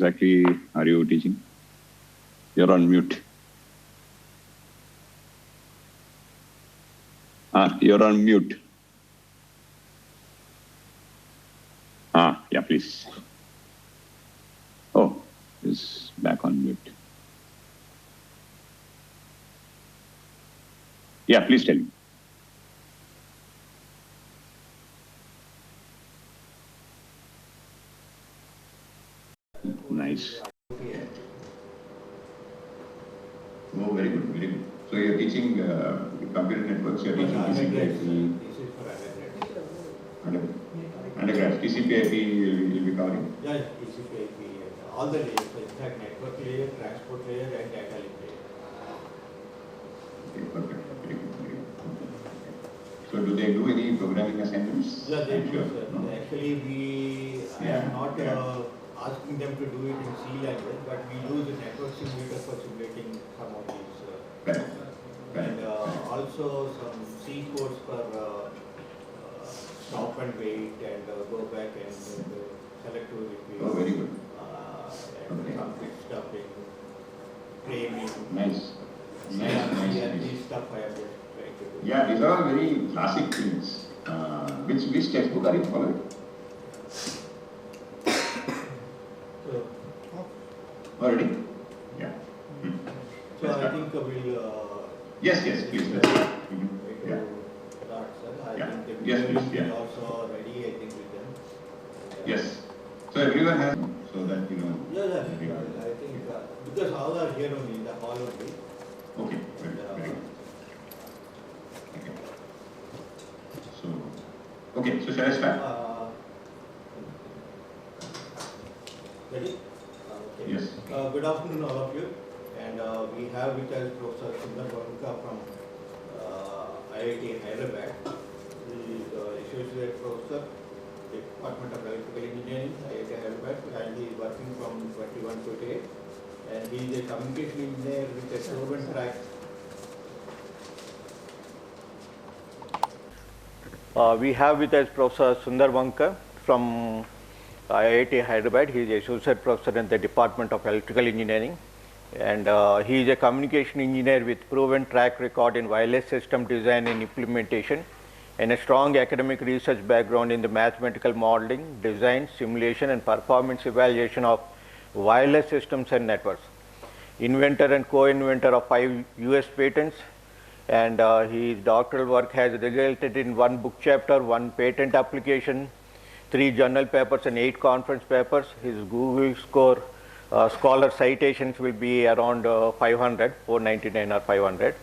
exactly are you teaching? You're on mute. You're on mute. Yeah, please. Oh, he's back on mute. Yeah, please tell me. Nice. Oh, very good, very good. So you're teaching computer networks, you're teaching TCP/IP. Undergrad. TCP/IP you'll be covering? Yeah, TCP/IP, all the layers, in fact, network layer, transport layer, and data link layer. Okay, perfect. Very good, very good. So do they do any programming assignments? Yeah, they do, sir. No? Actually, I am not asking them to do it in C language, but we use the network simulator for simulating some of these. And also some C codes for stop and wait and go back and select to repeat. Oh, very good. And some quick stuffing, framing. Nice. These stuff I have been trying to do. Yeah, these are all very classic things. Which textbook are you following? So, already? Yeah. So I think we'll. Yes, please. Yeah. I think yes, please. Yeah. Also ready, I think, with them. Yes. So everyone has, so that you know. Yeah. I think because all are here only in the hall only. Okay. Very good. Okay. So shall I start? Ready? Okay. Yes. Good afternoon, all of you. And we have with us Professor Sundar Vanka from IIT Hyderabad. He is Associate Professor, Department of Electrical Engineering, IIT Hyderabad, and he is working from 21 to 8. And he is a communication engineer with a proven track. We have with us Professor Sundar Vanka from IIT Hyderabad. He is Associate Professor in the Department of Electrical Engineering. And he is a communication engineer with proven track record in wireless system design and implementation and a strong academic research background in the mathematical modeling, design, simulation and performance evaluation of wireless systems and networks. Inventor and co-inventor of 5 US patents, and his doctoral work has resulted in 1 book chapter, 1 patent application, 3 journal papers and 8 conference papers. His Google scholar citations will be around 500, 499 or 500,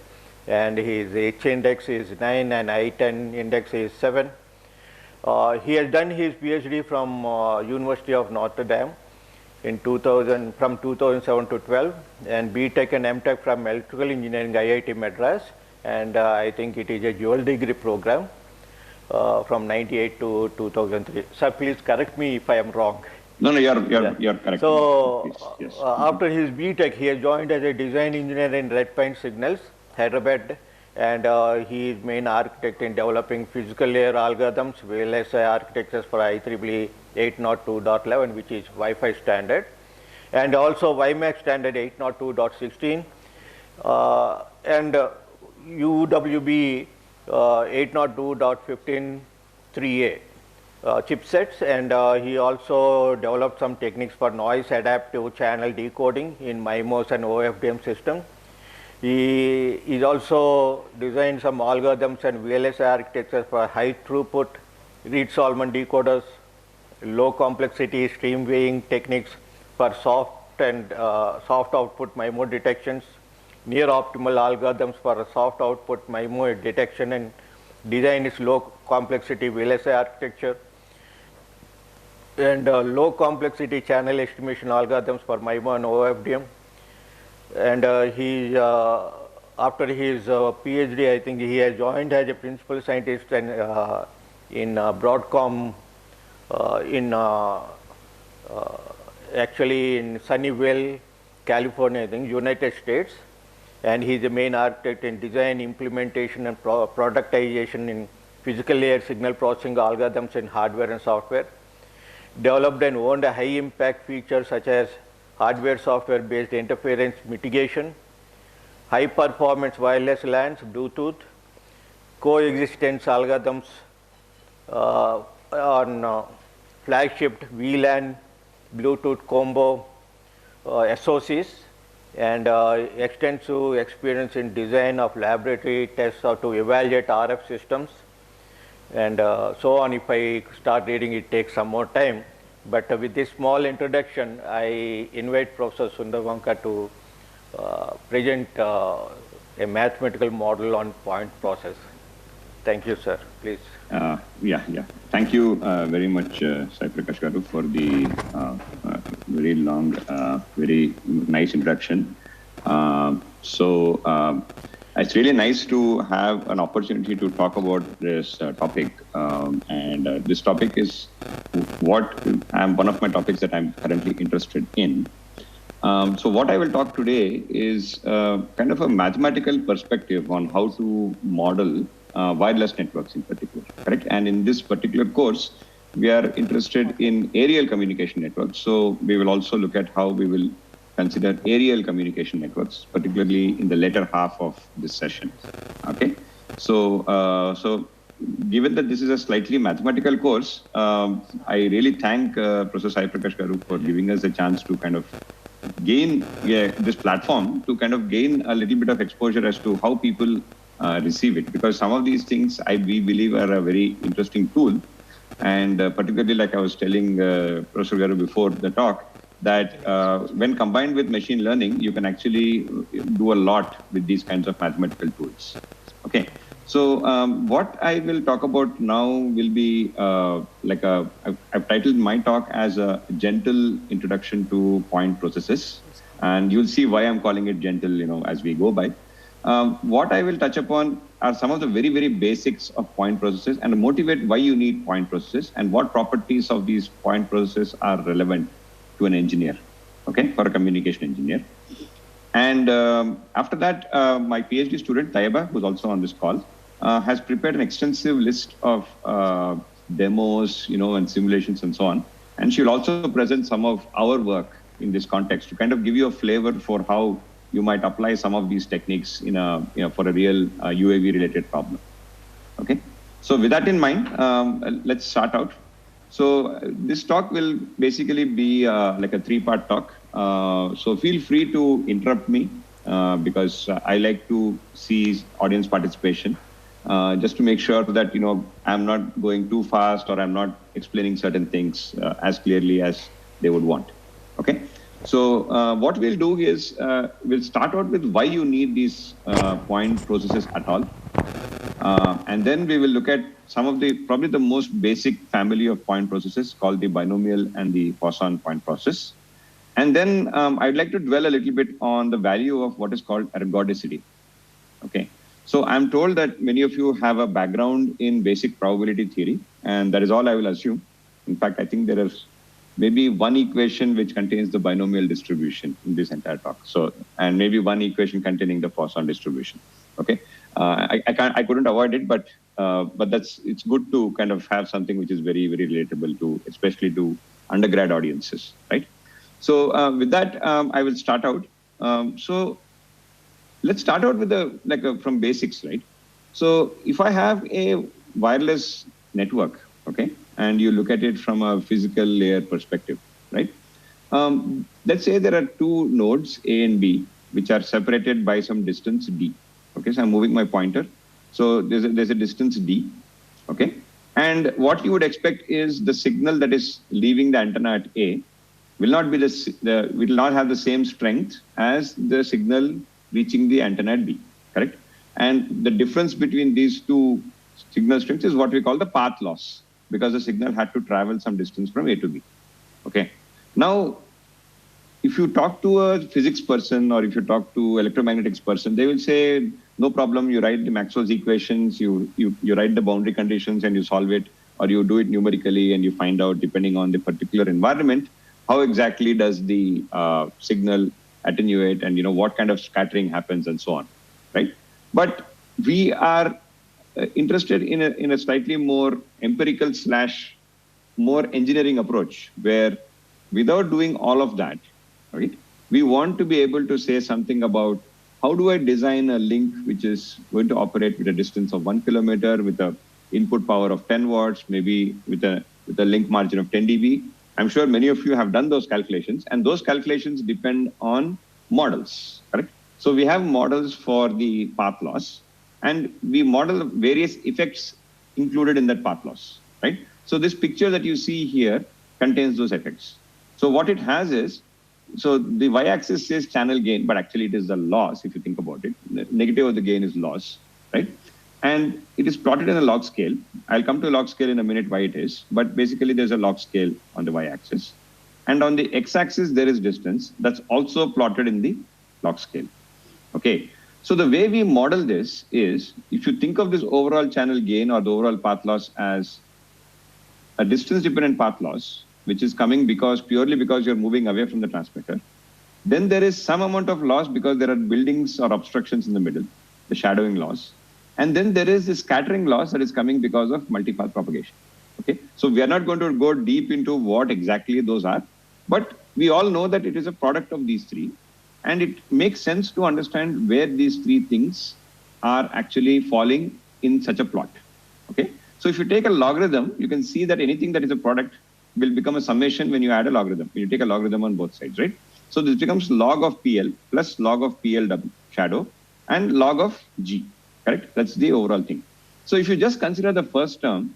and his H index is 9 and I-10 index is 7. He has done his PhD from University of Notre Dame in 2000, from 2007 to 12, and BTech and MTech from Electrical Engineering IIT Madras, and I think it is a dual degree program from 98 to 2003. Sir, please correct me if I am wrong. No, you're correct. So, yes. After his BTech, he has joined as a design engineer in Red Pine Signals, Hyderabad, and he is main architect in developing physical layer algorithms, VLSI architectures for IEEE 802.11, which is Wi-Fi standard, and also WiMAX standard 802.16, and UWB 802.15 3A. Chipsets, and he also developed some techniques for noise adaptive channel decoding in MIMOs and OFDM system. He is also designed some algorithms and VLSI architectures for high throughput Reed-Solomon decoders, low complexity stream weighing techniques for soft output MIMO detections, near optimal algorithms for soft output MIMO detection, and design is low complexity VLSI architecture, and low complexity channel estimation algorithms for MIMO and OFDM. And after his PhD, I think he has joined as a principal scientist and in Broadcom actually in Sunnyvale, California, I think, United States. And he is the main architect in design, implementation and productization in physical layer signal processing algorithms in hardware and software. Developed and owned a high impact features such as hardware-software based interference mitigation, high-performance wireless LANs, Bluetooth, coexistence algorithms on flagship VLAN, Bluetooth combo SoCs, and extensive experience in design of laboratory tests or to evaluate RF systems, and so on. If I start reading, it takes some more time. But with this small introduction, I invite Professor Sundarvanka to present a mathematical model on point process. Thank you, sir. Please. Yeah. Thank you very much, Sai Prakash Garu, for the very long, very nice introduction. It's really nice to have an opportunity to talk about this topic. This topic is one of my topics that I'm currently interested in. So what I will talk today is kind of a mathematical perspective on how to model wireless networks in particular, correct? And in this particular course, we are interested in aerial communication networks. So we will also look at how we will consider aerial communication networks, particularly in the later half of this session, okay? So given that this is a slightly mathematical course, I really thank Professor Sai Prakash Garu for giving us a chance to kind of gain this platform to kind of gain a little bit of exposure as to how people receive it, because some of these things we believe are a very interesting tool, and particularly like I was telling Professor Garu before the talk, that when combined with machine learning, you can actually do a lot with these kinds of mathematical tools. Okay, so what I will talk about now will be I've titled my talk as a gentle introduction to point processes, and you'll see why I'm calling it gentle, as we go by. What I will touch upon are some of the very, very basics of point processes and motivate why you need point processes and what properties of these point processes are relevant to an engineer, okay, for a communication engineer. And after that, my PhD student, Taiba, who's also on this call, has prepared an extensive list of demos, and simulations and so on. And she'll also present some of our work in this context to kind of give you a flavor for how you might apply some of these techniques in for a real UAV related problem. Okay. So with that in mind, let's start out. So this talk will basically be like a 3-part talk. So feel free to interrupt me because I like to see audience participation just to make sure that, I'm not going too fast or I'm not explaining certain things as clearly as they would want. Okay. So what we'll do is we'll start out with why you need these point processes at all. And then we will look at some of probably the most basic family of point processes called the binomial and the Poisson point process. And then I'd like to dwell a little bit on the value of what is called ergodicity. Okay. So I'm told that many of you have a background in basic probability theory, and that is all I will assume. In fact, I think there is maybe one equation which contains the binomial distribution in this entire talk. So, and maybe one equation containing the Poisson distribution. Okay. I couldn't avoid it, but it's good to kind of have something which is very, very relatable to, especially to undergrad audiences, right? So with that, I will start out. So let's start out with from basics, right? So if I have a wireless network, okay, and you look at it from a physical layer perspective, right? Let's say there are 2 nodes, A and B, which are separated by some distance D. Okay, so I'm moving my pointer. So there's a distance D, okay? And what you would expect is the signal that is leaving the antenna at A will not be will not have the same strength as the signal reaching the antenna at B, correct? And the difference between these 2 signal strengths is what we call the path loss, because the signal had to travel some distance from A to B, okay? Now, if you talk to a physics person or if you talk to electromagnetics person, they will say, no problem, you write the Maxwell's equations, you write the boundary conditions and you solve it, or you do it numerically and you find out, depending on the particular environment, how exactly does the signal attenuate and what kind of scattering happens and so on, right? But we are interested in a slightly more empirical / more engineering approach, where without doing all of that, right? We want to be able to say something about how do I design a link which is going to operate with a distance of 1 kilometer with a input power of 10 watts, maybe with a link margin of 10 dB. I'm sure many of you have done those calculations, and those calculations depend on models, correct? So we have models for the path loss, and we model various effects included in that path loss, right? So this picture that you see here contains those effects. So what it has is, so the y-axis says channel gain, but actually it is the loss if you think about it. The negative of the gain is loss, right? And it is plotted in a log scale. I'll come to log scale in a minute why it is, but basically there's a log scale on the y-axis. And on the x-axis, there is distance that's also plotted in the log scale. Okay, so the way we model this is, if you think of this overall channel gain or the overall path loss as a distance-dependent path loss, which is coming purely because you're moving away from the transmitter, then there is some amount of loss because there are buildings or obstructions in the middle, the shadowing loss. And then there is the scattering loss that is coming because of multipath propagation. Okay, so we are not going to go deep into what exactly those are, but we all know that it is a product of these three. And it makes sense to understand where these three things are actually falling in such a plot. Okay, so if you take a logarithm, you can see that anything that is a product will become a summation when you add a logarithm. When you take a logarithm on both sides, right? So this becomes log of PL plus log of PLW shadow and log of G, correct? That's the overall thing. So if you just consider the first term,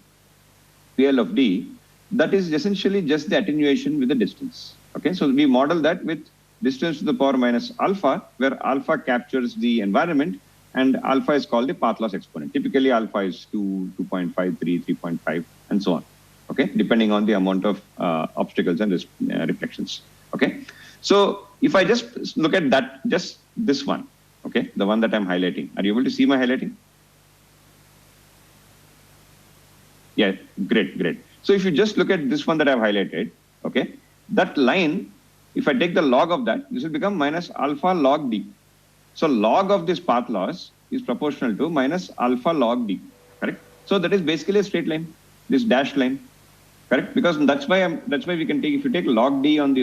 PL of D, that is essentially just the attenuation with the distance. Okay, so we model that with distance to the power minus alpha, where alpha captures the environment and alpha is called the path loss exponent. Typically alpha is 2, 2.5, 3, 3.5, and so on. Okay, depending on the amount of obstacles and reflections. Okay, so if I just look at that, just this one, okay, the one that I'm highlighting. Are you able to see my highlighting? Yeah, great, great. So if you just look at this one that I've highlighted, okay, that line, if I take the log of that, this will become minus alpha log D. So log of this path loss is proportional to minus alpha log D, correct? So that is basically a straight line, this dashed line, correct? Because that's why we can take, if you take log D on the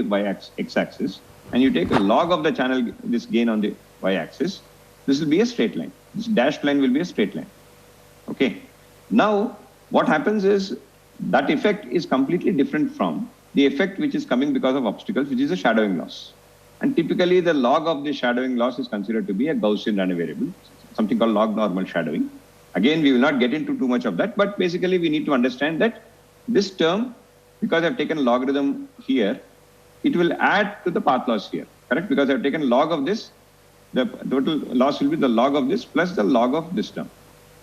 x-axis and you take a log of the channel, this gain on the y-axis, this will be a straight line. This dashed line will be a straight line. Okay. Now, what happens is that effect is completely different from the effect which is coming because of obstacles, which is a shadowing loss. And typically the log of the shadowing loss is considered to be a Gaussian random variable, something called log normal shadowing. Again, we will not get into too much of that, but basically we need to understand that this term, because I've taken logarithm here, it will add to the path loss here, correct? Because I've taken log of this, the total loss will be the log of this plus the log of this term.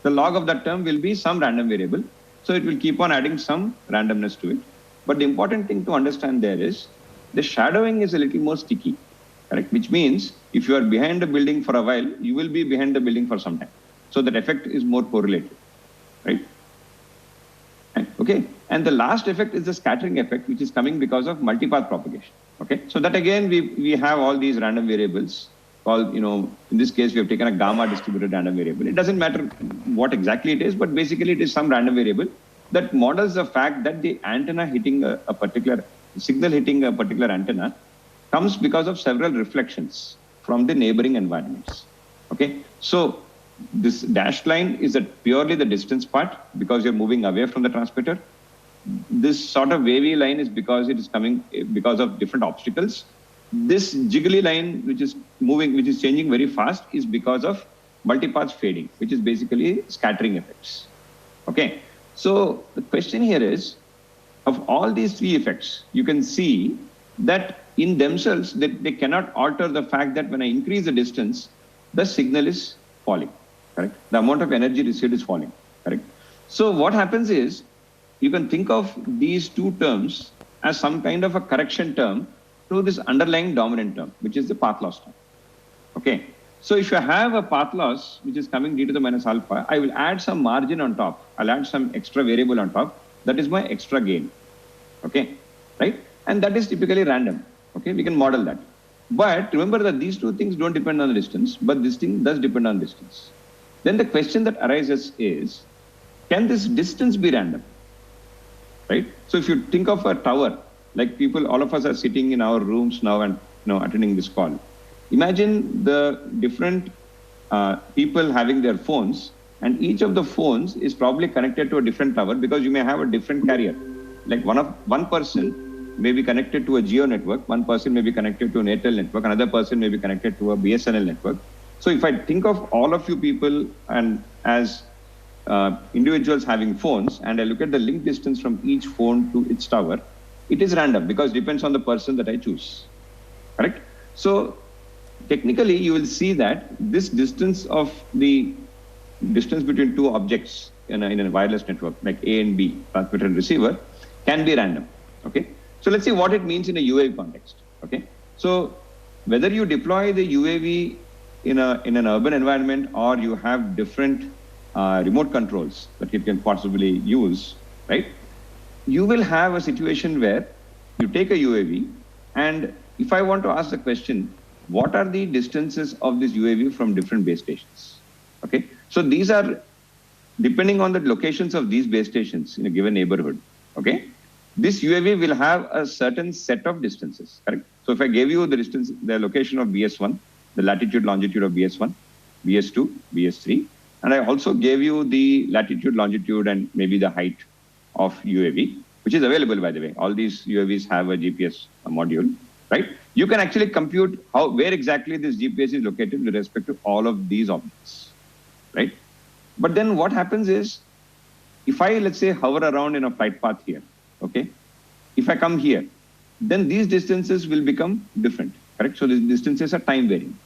The log of that term will be some random variable, so it will keep on adding some randomness to it. But the important thing to understand there is the shadowing is a little more sticky, correct? Which means if you are behind a building for a while, you will be behind the building for some time. So that effect is more correlated, right? Okay, and the last effect is the scattering effect, which is coming because of multipath propagation. Okay, so that again, we have all these random variables called, in this case, we have taken a gamma distributed random variable. It doesn't matter what exactly it is, but basically it is some random variable that models the fact that the antenna hitting a particular signal hitting a particular antenna comes because of several reflections from the neighboring environments. Okay, so this dashed line is purely the distance part because you're moving away from the transmitter. This sort of wavy line is because it is coming because of different obstacles. This jiggly line, which is moving, which is changing very fast, is because of multipath fading, which is basically scattering effects. Okay, so the question here is, of all these three effects, you can see that in themselves, they cannot alter the fact that when I increase the distance, the signal is falling, correct? The amount of energy received is falling, correct? So what happens is, you can think of these two terms as some kind of a correction term to this underlying dominant term, which is the path loss term. Okay, so if you have a path loss, which is coming d to the minus alpha, I will add some margin on top. I'll add some extra variable on top. That is my extra gain. Okay, right? And that is typically random. Okay, we can model that. But remember that these two things don't depend on the distance, but this thing does depend on distance. Then the question that arises is, can this distance be random? Right? So if you think of a tower, like all of us are sitting in our rooms now and attending this call. Imagine the different people having their phones, and each of the phones is probably connected to a different tower because you may have a different carrier. Like one person may be connected to a Geo network, one person may be connected to an Airtel network, another person may be connected to a BSNL network. So if I think of all of you people and as individuals having phones, and I look at the link distance from each phone to its tower, it is random because it depends on the person that I choose. Correct? So technically, you will see that this distance of the distance between two objects in a wireless network, like A and B, transmitter and receiver, can be random. Okay. So let's see what it means in a UAV context. Okay. So whether you deploy the UAV in an urban environment or you have different remote controls that you can possibly use, right? You will have a situation where you take a UAV, and if I want to ask the question, what are the distances of this UAV from different base stations? Okay, so these are depending on the locations of these base stations in a given neighborhood. Okay, this UAV will have a certain set of distances. Correct. So if I gave you the distance, the location of BS1, the latitude, longitude of BS1, BS2, BS3, and I also gave you the latitude, longitude, and maybe the height of UAV, which is available, by the way. All these UAVs have a GPS module, right? You can actually compute where exactly this GPS is located with respect to all of these objects, right? But then what happens is, if I, let's say, hover around in a flight path here, okay? If I come here, then these distances will become different, correct? So these distances are time varying.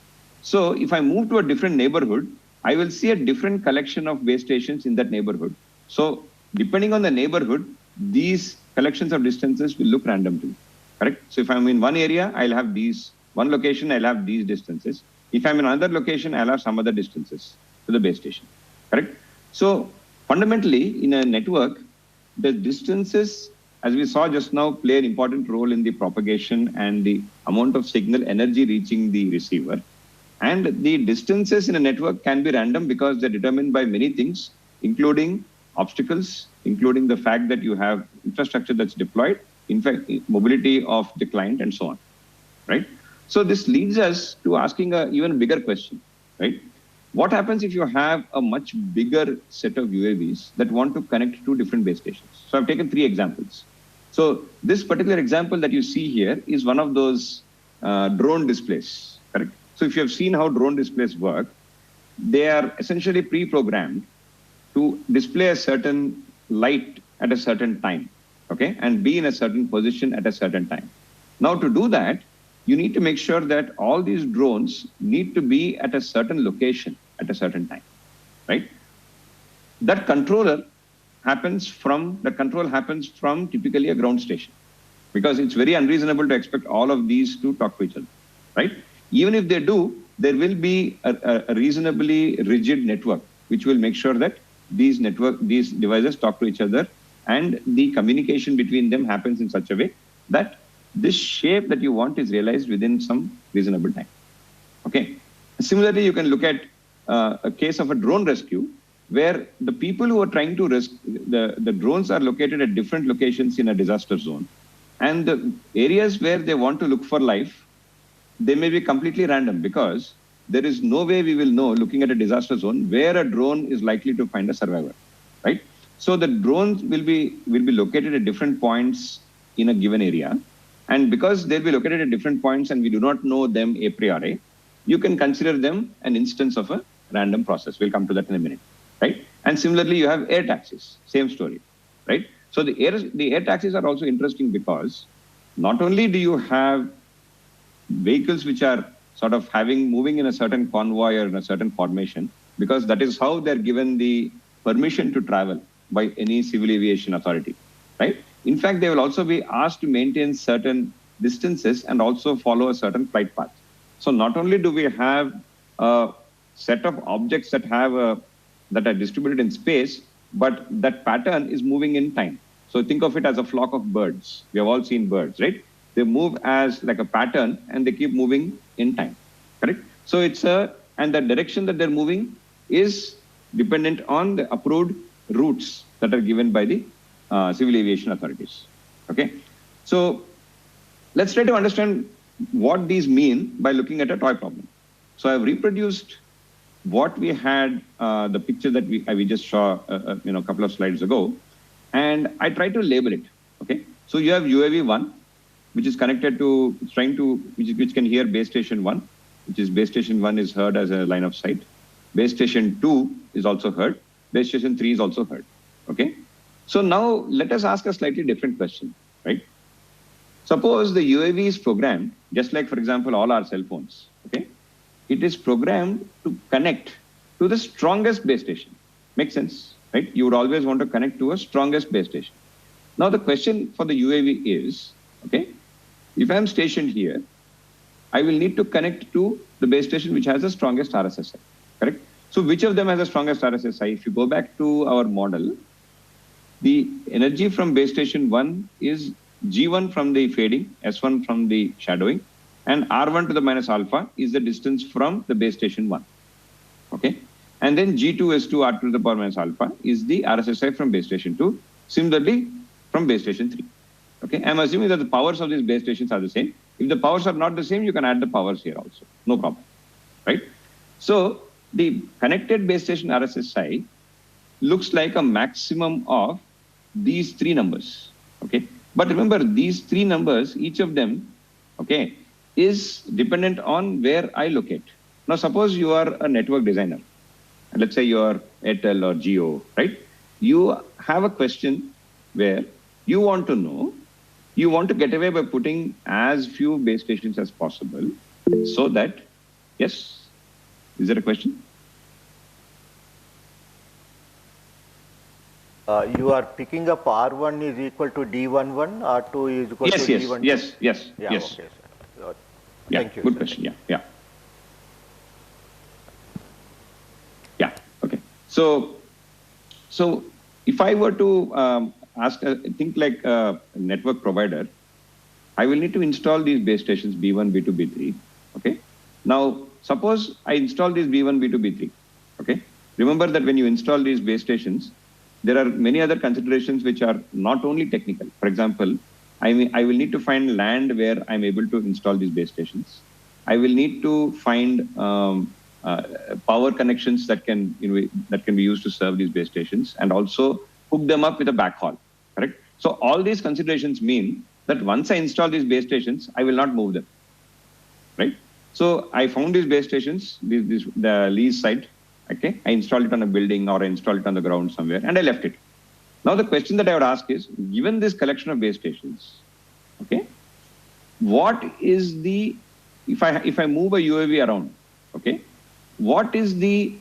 So if I move to a different neighborhood, I will see a different collection of base stations in that neighborhood. So depending on the neighborhood, these collections of distances will look random to me, correct? So if I'm in one area, I'll have these, one location, I'll have these distances. If I'm in another location, I'll have some other distances to the base station, correct? So fundamentally, in a network, the distances, as we saw just now, play an important role in the propagation and the amount of signal energy reaching the receiver. And the distances in a network can be random because they're determined by many things, including obstacles, including the fact that you have infrastructure that's deployed, in fact, mobility of the client, and so on, right? So this leads us to asking an even bigger question, right? What happens if you have a much bigger set of UAVs that want to connect to different base stations? So I've taken 3 examples. So this particular example that you see here is one of those drone displays, correct? So if you have seen how drone displays work, they are essentially pre-programmed to display a certain light at a certain time, okay, and be in a certain position at a certain time. Now to do that, you need to make sure that all these drones need to be at a certain location at a certain time, right? That control happens from typically a ground station, because it's very unreasonable to expect all of these to talk to each other, right? Even if they do, there will be a reasonably rigid network, which will make sure that these devices talk to each other, and the communication between them happens in such a way that this shape that you want is realized within some reasonable time. Okay. Similarly, you can look at a case of a drone rescue, where the people who are trying to rescue, the drones are located at different locations in a disaster zone. And the areas where they want to look for life, they may be completely random, because there is no way we will know, looking at a disaster zone, where a drone is likely to find a survivor, right? So the drones will be located at different points in a given area. And because they'll be located at different points and we do not know them a priori, you can consider them an instance of a random process. We'll come to that in a minute, right? And similarly, you have air taxis, same story, right? So the air taxis are also interesting because not only do you have vehicles which are sort of moving in a certain convoy or in a certain formation, because that is how they're given the permission to travel by any civil aviation authority, right? In fact, they will also be asked to maintain certain distances and also follow a certain flight path. So not only do we have a set of objects that are distributed in space, but that pattern is moving in time. So think of it as a flock of birds. We have all seen birds, right? They move as like a pattern and they keep moving in time, correct? So and the direction that they're moving is dependent on the approved routes that are given by the civil aviation authorities, okay? So let's try to understand what these mean by looking at a toy problem. So I've reproduced what we had, the picture that we just saw, a couple of slides ago, and I try to label it. Okay, so you have UAV 1, which is connected to, which can hear base station 1, which is base station 1 is heard as a line of sight. Base station 2 is also heard. Base station 3 is also heard. Okay, so now let us ask a slightly different question, right? Suppose the UAV is programmed, just like, for example, all our cell phones. Okay, it is programmed to connect to the strongest base station. Makes sense, right? You would always want to connect to a strongest base station. Now the question for the UAV is, okay, if I'm stationed here, I will need to connect to the base station which has the strongest RSSI, correct? So which of them has the strongest RSSI? If you go back to our model, the energy from base station 1 is G1 from the fading, S1 from the shadowing, and R1 to the minus alpha is the distance from the base station 1. Okay, and then G2, S2, R2 to the power minus alpha is the RSSI from base station 2. Similarly, from base station 3. Okay, I'm assuming that the powers of these base stations are the same. If the powers are not the same, you can add the powers here also. No problem, right? So the connected base station RSSI looks like a maximum of these 3 numbers. Okay, but remember these 3 numbers, each of them, okay, is dependent on where I locate. Now, suppose you are a network designer. Let's say you are Airtel or Jio, right? You have a question where you want to know, you want to get away by putting as few base stations as possible so that, yes, is there a question? You are picking up R1 is equal to D11, R2 is equal to D12? Yes. Yeah, yes. okay, sir. Yeah, thank you. Good sir. question. Yeah. Okay. So if I were to think like a network provider, I will need to install these base stations B1, B2, B3. Okay. Now, suppose I install these B1, B2, B3. Okay. Remember that when you install these base stations, there are many other considerations which are not only technical. For example, I will need to find land where I'm able to install these base stations. I will need to find power connections that can be used to serve these base stations, and also hook them up with a backhaul. Correct. So all these considerations mean that once I install these base stations, I will not move them. Right. So I found these base stations, the lease site. Okay, I installed it on a building or I installed it on the ground somewhere, and I left it. Now the question that I would ask is, given this collection of base stations, okay, what is the, if I move a UAV around, okay, what is the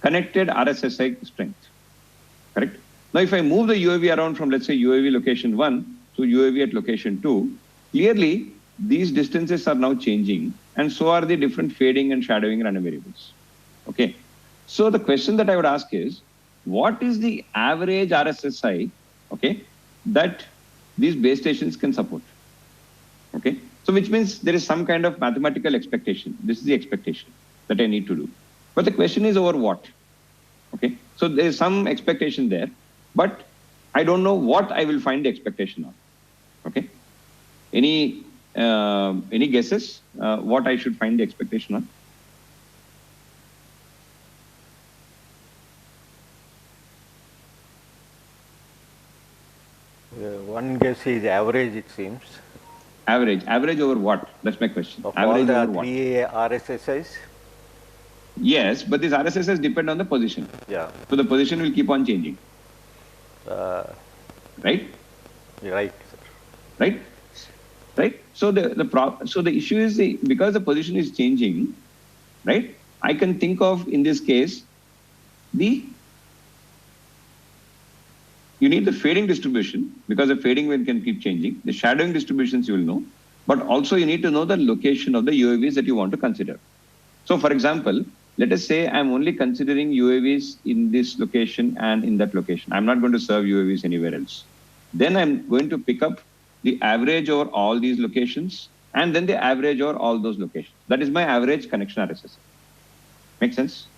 connected RSSI strength? Correct. Now if I move the UAV around from, let's say, UAV location 1 to UAV at location 2, clearly these distances are now changing, and so are the different fading and shadowing random variables. Okay. So the question that I would ask is, what is the average RSSI, okay, that these base stations can support? Okay, so which means there is some kind of mathematical expectation. This is the expectation that I need to do. But the question is over what? Okay, so there is some expectation there, but I don't know what I will find the expectation on. Okay, any guesses what I should find the expectation on? One guess is average, it seems. Average over what? That's my question. Of Average all over the what? 3 RSSIs? Yes, but these RSSIs depend on the position. Yeah. So the position will keep on changing. Right? Right, sir. Right? So the issue is because the position is changing, right? I can think of, in this case, you need the fading distribution, because the fading wind can keep changing. The shadowing distributions you will know, but also you need to know the location of the UAVs that you want to consider. So for example, let us say I'm only considering UAVs in this location and in that location. I'm not going to serve UAVs anywhere else. Then I'm going to pick up the average over all these locations, and then the average over all those locations. That is my average connection RSS. Make sense?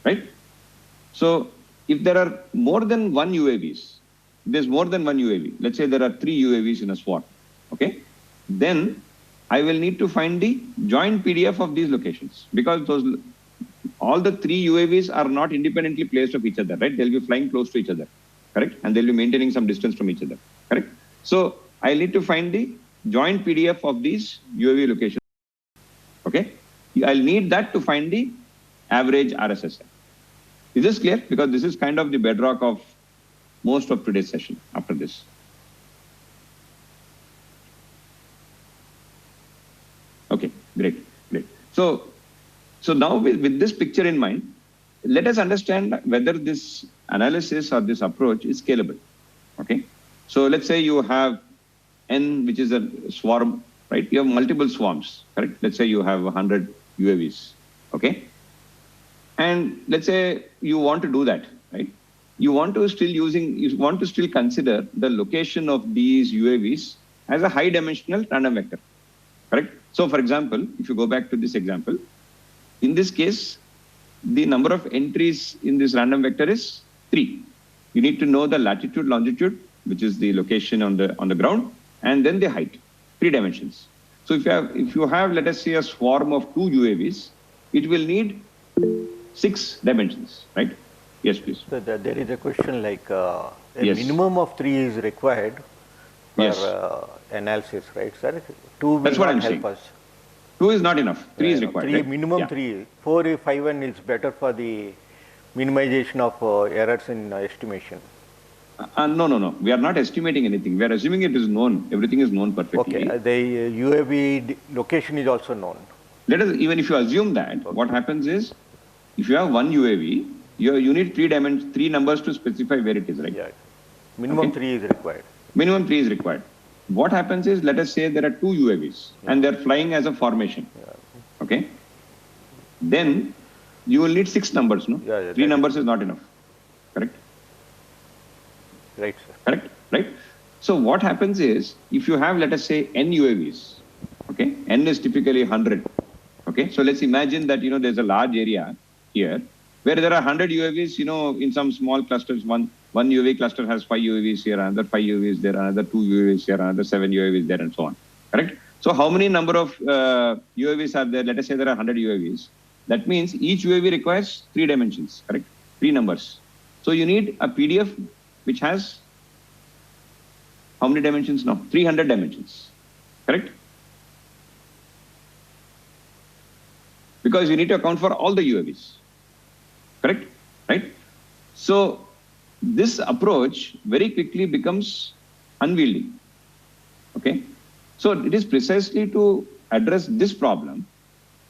Right? So if there are more than one UAVs, there's more than one UAV. Let's say there are 3 UAVs in a SWAT. Okay? Then I will need to find the joint PDF of these locations, because all the three UAVs are not independently placed of each other, right? They'll be flying close to each other, correct? And they'll be maintaining some distance from each other, correct? So I'll need to find the joint PDF of these UAV locations, okay? I'll need that to find the average RSSI. Is this clear? Because this is kind of the bedrock of most of today's session after this. Okay, great. So now with this picture in mind, let us understand whether this analysis or this approach is scalable. Okay. So let's say you have N, which is a swarm, right? You have multiple swarms, correct? Let's say you have 100 UAVs. Okay. And let's say you want to do that, right? You want to still consider the location of these UAVs as a high dimensional random vector, correct? So for example, if you go back to this example, in this case, the number of entries in this random vector is 3. You need to know the latitude, longitude, which is the location on the ground, and then the height, 3 dimensions. So if you have, let us say, a swarm of 2 UAVs, it will need 6 dimensions, right? Yes, please. So there is a question like a Yes. minimum of 3 is required for Yes. analysis, right, sir? 2 will That's what not I'm help saying. us. 2 is not enough. 3 is No, required. 3 right? minimum Yeah. 3. 4, 5, and is better for the minimization of errors in estimation. No. We are not estimating anything. We are assuming it is known. Everything is known perfectly. Okay, the UAV location is also known. Even if you assume that, Okay. what happens is, if you have one UAV, you need 3 numbers to specify where it is, right? Yeah, minimum Okay. 3 is required. Minimum 3 is required. What happens is, let us say there are 2 UAVs and they're flying as a formation. Okay. Then you will need 6 numbers, no? Yeah, 3 that numbers is not enough. Correct? Right, sir. Correct? Right? So what happens is, if you have, let us say, N UAVs, okay? N is typically 100. Okay. So let's imagine that, there's a large area here where there are 100 UAVs, in some small clusters. One UAV cluster has 5 UAVs here, another 5 UAVs there, another 2 UAVs here, another 7 UAVs there, and so on. Correct? So how many number of UAVs are there? Let us say there are 100 UAVs. That means each UAV requires 3 dimensions, correct? 3 numbers. So you need a PDF which has how many dimensions now? 300 dimensions, correct? Because you need to account for all the UAVs, correct? Right? So this approach very quickly becomes unwieldy, okay? So it is precisely to address this problem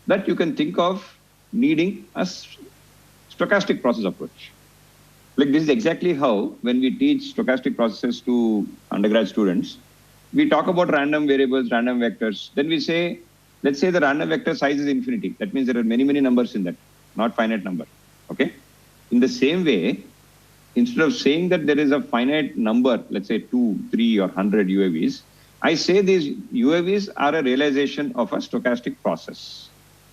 that you can think of needing a stochastic process approach. Like this is exactly how, when we teach stochastic processes to undergrad students, we talk about random variables, random vectors. Then we say, let's say the random vector size is infinity. That means there are many numbers in that, not finite number. Okay. In the same way, instead of saying that there is a finite number, let's say 2, 3, or 100 UAVs, I say these UAVs are a realization of a stochastic process.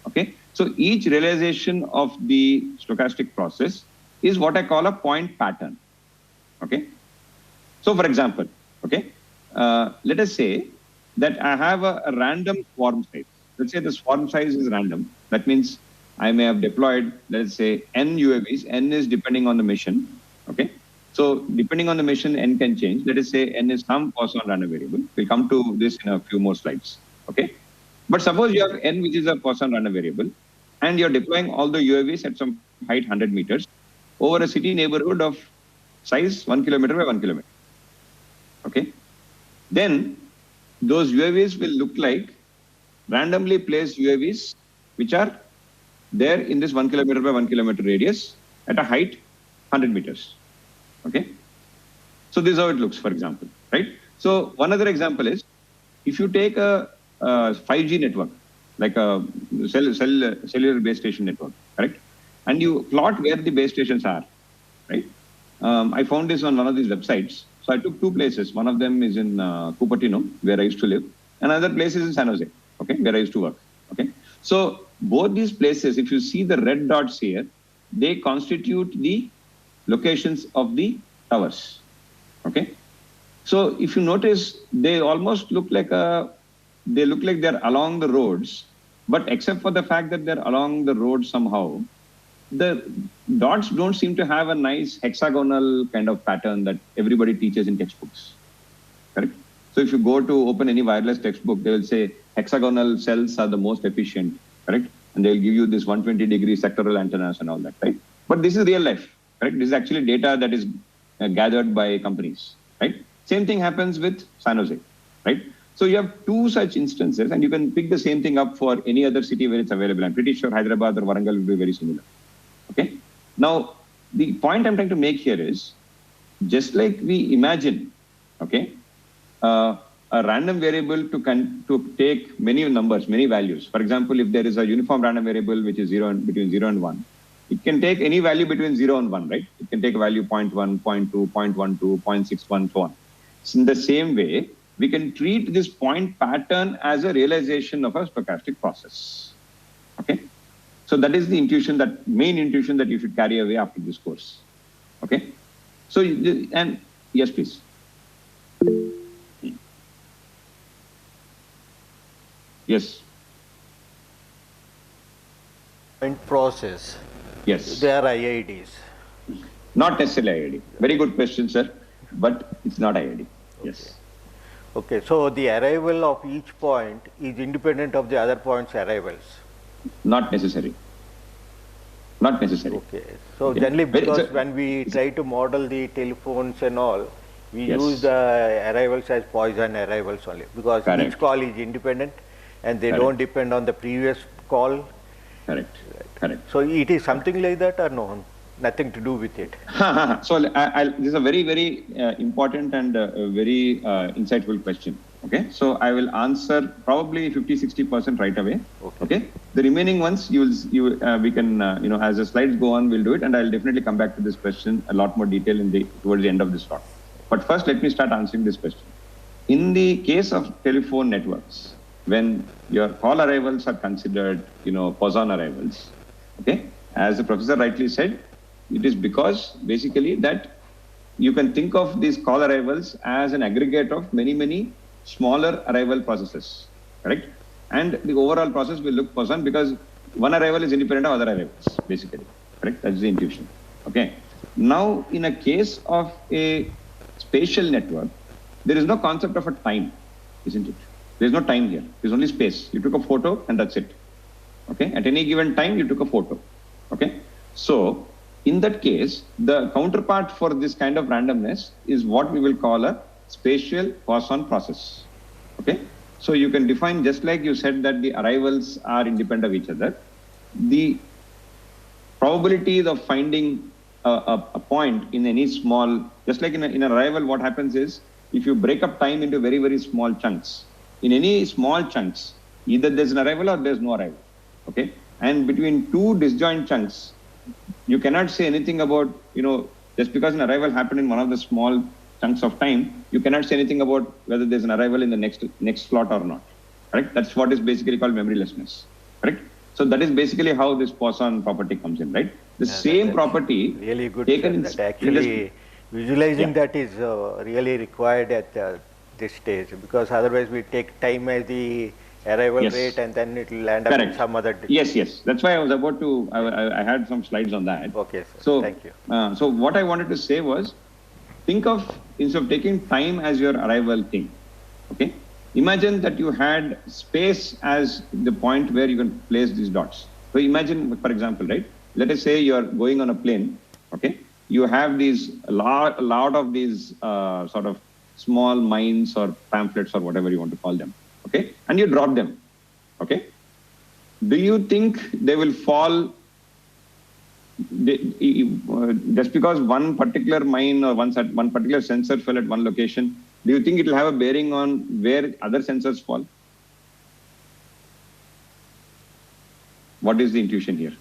Okay. So each realization of the stochastic process is what I call a point pattern. Okay. So for example, okay, let us say that I have a random swarm size. Let's say the swarm size is random. That means I may have deployed, let's say, N UAVs. N is depending on the mission. Okay. So depending on the mission, N can change. Let us say N is some Poisson random variable. We'll come to this in a few more slides. Okay. But suppose you have N, which is a Poisson random variable, and you're deploying all the UAVs at some height 100 meters over a city neighborhood of size 1 kilometer by 1 kilometer. Okay. Then those UAVs will look like randomly placed UAVs which are there in this 1 kilometer by 1 kilometer radius at a height 100 meters. Okay. So this is how it looks, for example, right? So one other example is, if you take a 5G network, like a cellular base station network, correct? And you plot where the base stations are, right? I found this on one of these websites. So I took 2 places. One of them is in Cupertino, where I used to live. Another place is in San Jose, okay, where I used to work, okay? So both these places, if you see the red dots here, they constitute the locations of the towers, okay? So if you notice, they almost look like a they look like they're along the roads, but except for the fact that they're along the road somehow, the dots don't seem to have a nice hexagonal kind of pattern that everybody teaches in textbooks, correct? So if you go to open any wireless textbook, they will say hexagonal cells are the most efficient, correct? And they'll give you this 120-degree sectoral antennas and all that, right? But this is real life, correct? This is actually data that is gathered by companies, right? Same thing happens with San Jose, right? So you have two such instances, and you can pick the same thing up for any other city where it's available. I'm pretty sure Hyderabad or Warangal will be very similar. Okay. Now, the point I'm trying to make here is, just like we imagine, okay, a random variable to take many numbers, many values. For example, if there is a uniform random variable which is between 0 and 1, it can take any value between 0 and 1, right? It can take a value 0.1, 0.2, 0.12, 0.61, so on. So in the same way, we can treat this point pattern as a realization of a stochastic process. Okay. So that is the intuition, that main intuition that you should carry away after this course. Okay. So, and yes, please. Yes. Point process. Yes. They are IIDs. Not necessarily IID. Very good question, sir. But it's not IID. Yes. Okay. So the arrival of each point is independent of the other point's arrivals. Not necessary. Not necessary. Okay. So generally, because when we try to model the telephones and all, we use the arrivals as Poisson arrivals only, because each call is independent and they don't depend on the previous call. Correct. Correct. So it is something like that, or no? Nothing to do with it. So this is a very, very important and very insightful question. Okay, so I will answer probably 50-60% right away. Okay, the remaining ones we can as the slides go on, we'll do it, and I'll definitely come back to this question a lot more detail towards the end of this talk. But first, let me start answering this question. In the case of telephone networks, when your call arrivals are considered, Poisson arrivals, okay, as the professor rightly said, it is because basically that you can think of these call arrivals as an aggregate of many smaller arrival processes, correct? And the overall process will look Poisson because one arrival is independent of other arrivals, basically, correct? That's the intuition. Okay. Now, in a case of a spatial network, there is no concept of a time, isn't it? There's no time here. There's only space. You took a photo and that's it. Okay. At any given time, you took a photo. Okay. So, in that case, the counterpart for this kind of randomness is what we will call a spatial Poisson process. Okay. So you can define, just like you said that the arrivals are independent of each other, the probabilities of finding a point in any small, just like in an arrival, what happens is, if you break up time into very small chunks, in any small chunks, either there's an arrival or there's no arrival. Okay. And between two disjoint chunks, you cannot say anything about, just because an arrival happened in one of the small chunks of time, you cannot say anything about whether there's an arrival in the next slot or not. Correct? That's what is basically called memorylessness. Correct? So that is basically how this Poisson property comes in, right? The same property really good taken in that actually visualizing that is really required at this stage, because otherwise we take time as the arrival rate and then it will land up in some other. Yes. That's why I was about to, I had some slides on that. Okay, sir. So, thank you. So what I wanted to say was, think of, instead of taking time as your arrival thing, okay? Imagine that you had space as the point where you can place these dots. So imagine, for example, right? Let us say you're going on a plane, okay? You have a lot of these sort of small mines or pamphlets or whatever you want to call them, okay? And you drop them, okay? Do you think they will fall just because one particular mine or one particular sensor fell at one location? Do you think it will have a bearing on where other sensors fall? What is the intuition here?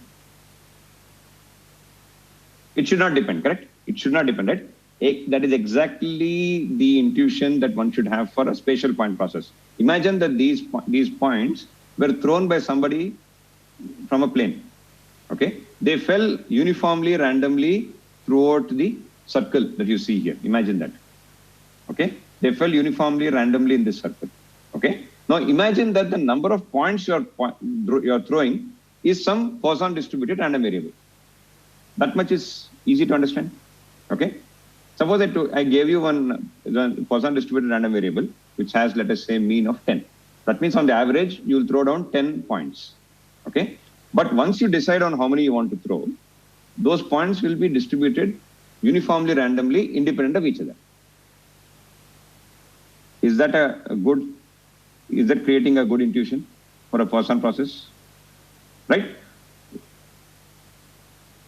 It should not depend, correct? It should not depend, right? That is exactly the intuition that one should have for a spatial point process. Imagine that these points were thrown by somebody from a plane, okay? They fell uniformly, randomly throughout the circle that you see here. Imagine that, okay? They fell uniformly, randomly in this circle, okay? Now imagine that the number of points you're throwing is some Poisson distributed random variable. That much is easy to understand. Okay. Suppose I gave you one Poisson distributed random variable, which has, let us say, mean of 10. That means on the average, you'll throw down 10 points. Okay. But once you decide on how many you want to throw, those points will be distributed uniformly, randomly, independent of each other. Is that is that creating a good intuition for a Poisson process? Right?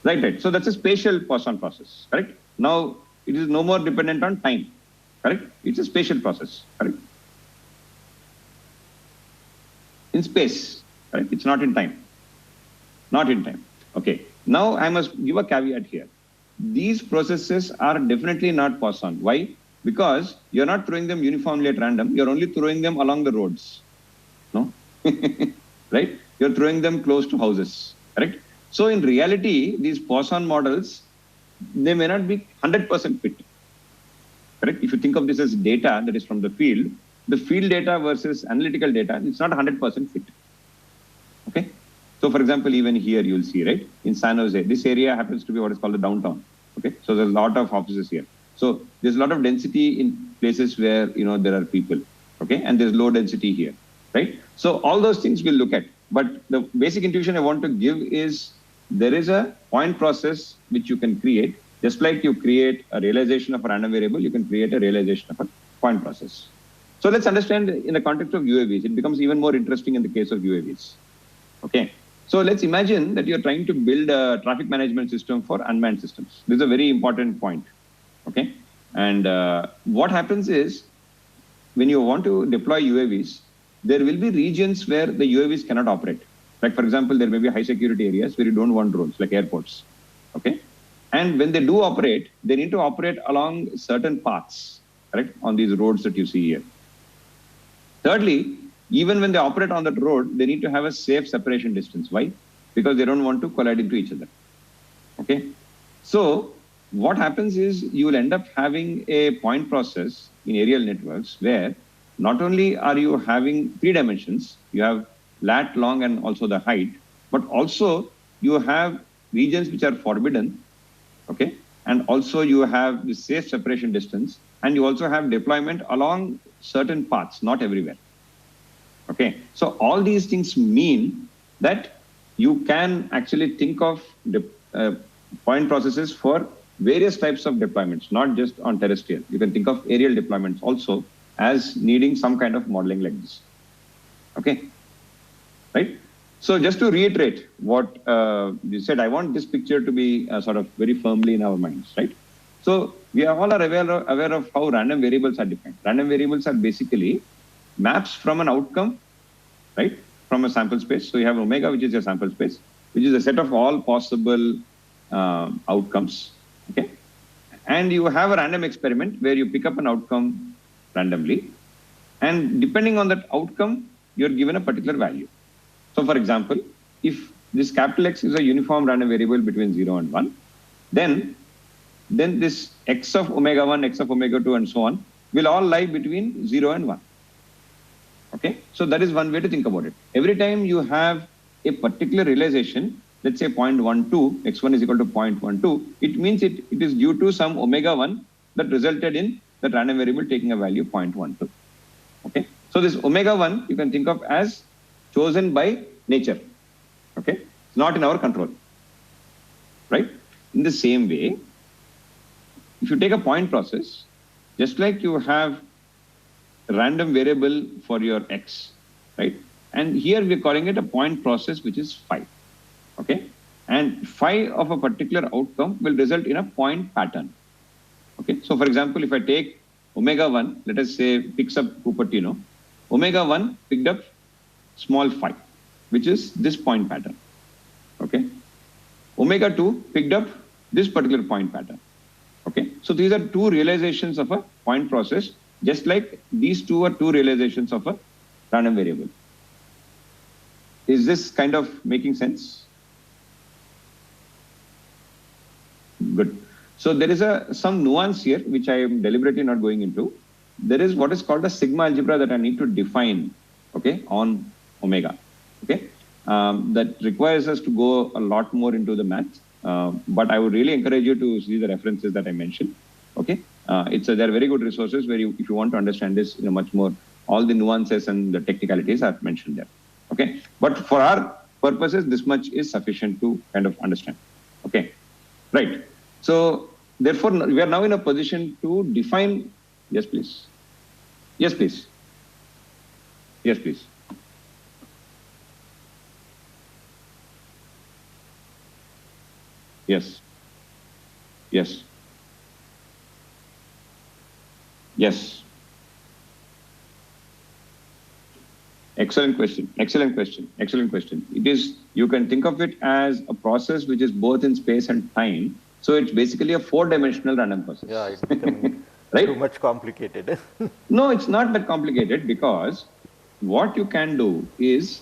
Right. So that's a spatial Poisson process, correct? Now, it is no more dependent on time, correct? It's a spatial process, correct? In space, correct? It's not in time. Not in time. Okay. Now, I must give a caveat here. These processes are definitely not Poisson. Why? Because you're not throwing them uniformly at random. You're only throwing them along the roads. No? Right? You're throwing them close to houses, correct? So in reality, these Poisson models, they may not be 100% fit, correct? If you think of this as data that is from the field data versus analytical data, it's not 100% fit, okay? So for example, even here you'll see, right? In San Jose, this area happens to be what is called the downtown, okay? So there's a lot of offices here. So there's a lot of density in places where, there are people, okay? And there's low density here, right? So all those things we'll look at. But the basic intuition I want to give is there is a point process which you can create. Just like you create a realization of a random variable, you can create a realization of a point process. So let's understand in the context of UAVs. It becomes even more interesting in the case of UAVs. Okay. So let's imagine that you're trying to build a traffic management system for unmanned systems. This is a very important point. Okay. And what happens is when you want to deploy UAVs, there will be regions where the UAVs cannot operate. Like, for example, there may be high security areas where you don't want drones, like airports. Okay. And when they do operate, they need to operate along certain paths, correct, on these roads that you see here. Thirdly, even when they operate on that road, they need to have a safe separation distance. Why? Because they don't want to collide into each other. Okay. So what happens is you will end up having a point process in aerial networks where not only are you having 3 dimensions, you have lat, long, and also the height, but also you have regions which are forbidden, okay? And also you have the safe separation distance, and you also have deployment along certain paths, not everywhere, okay? So all these things mean that you can actually think of the point processes for various types of deployments, not just on terrestrial. You can think of aerial deployments also as needing some kind of modeling like this, okay? Right? So just to reiterate what you said, I want this picture to be sort of very firmly in our minds, right? So we are all aware of how random variables are defined. Random variables are basically maps from an outcome, right? From a sample space. So you have omega, which is your sample space, which is a set of all possible outcomes, okay? And you have a random experiment where you pick up an outcome randomly. And depending on that outcome, you're given a particular value. So for example, if this capital X is a uniform random variable between 0 and 1, then this X of omega 1, X of omega 2, and so on will all lie between 0 and 1. Okay. So that is one way to think about it. Every time you have a particular realization, let's say 0.12, X1 is equal to 0.12, it means it is due to some omega 1 that resulted in that random variable taking a value 0.12. Okay. So this omega 1 you can think of as chosen by nature. Okay. It's not in our control. Right. In the same way, if you take a point process, just like you have a random variable for your X, right? And here we're calling it a point process, which is phi. Okay. And phi of a particular outcome will result in a point pattern. Okay. So for example, if I take omega 1, let us say picks up Cupertino, omega 1 picked up small phi, which is this point pattern. Okay. Omega 2 picked up this particular point pattern. Okay. So these are two realizations of a point process, just like these two are two realizations of a random variable. Is this kind of making sense? Good. So there is some nuance here, which I am deliberately not going into. There is what is called a sigma algebra that I need to define okay, on omega, okay. That requires us to go a lot more into the math, but I would really encourage you to see the references that I mentioned, okay. They're very good resources where if you want to understand this, much more, all the nuances and the technicalities I've mentioned there, okay. But for our purposes, this much is sufficient to kind of understand, okay. Right. So therefore, we are now in a position to define. Yes, please. Yes, please. Yes, please. Yes. Yes. Yes. Excellent question. Excellent question. Excellent question. It is, you can think of it as a process which is both in space and time. So it's basically a 4-dimensional random process. Yeah, it's becoming right? Too much complicated. No, it's not that complicated, because what you can do is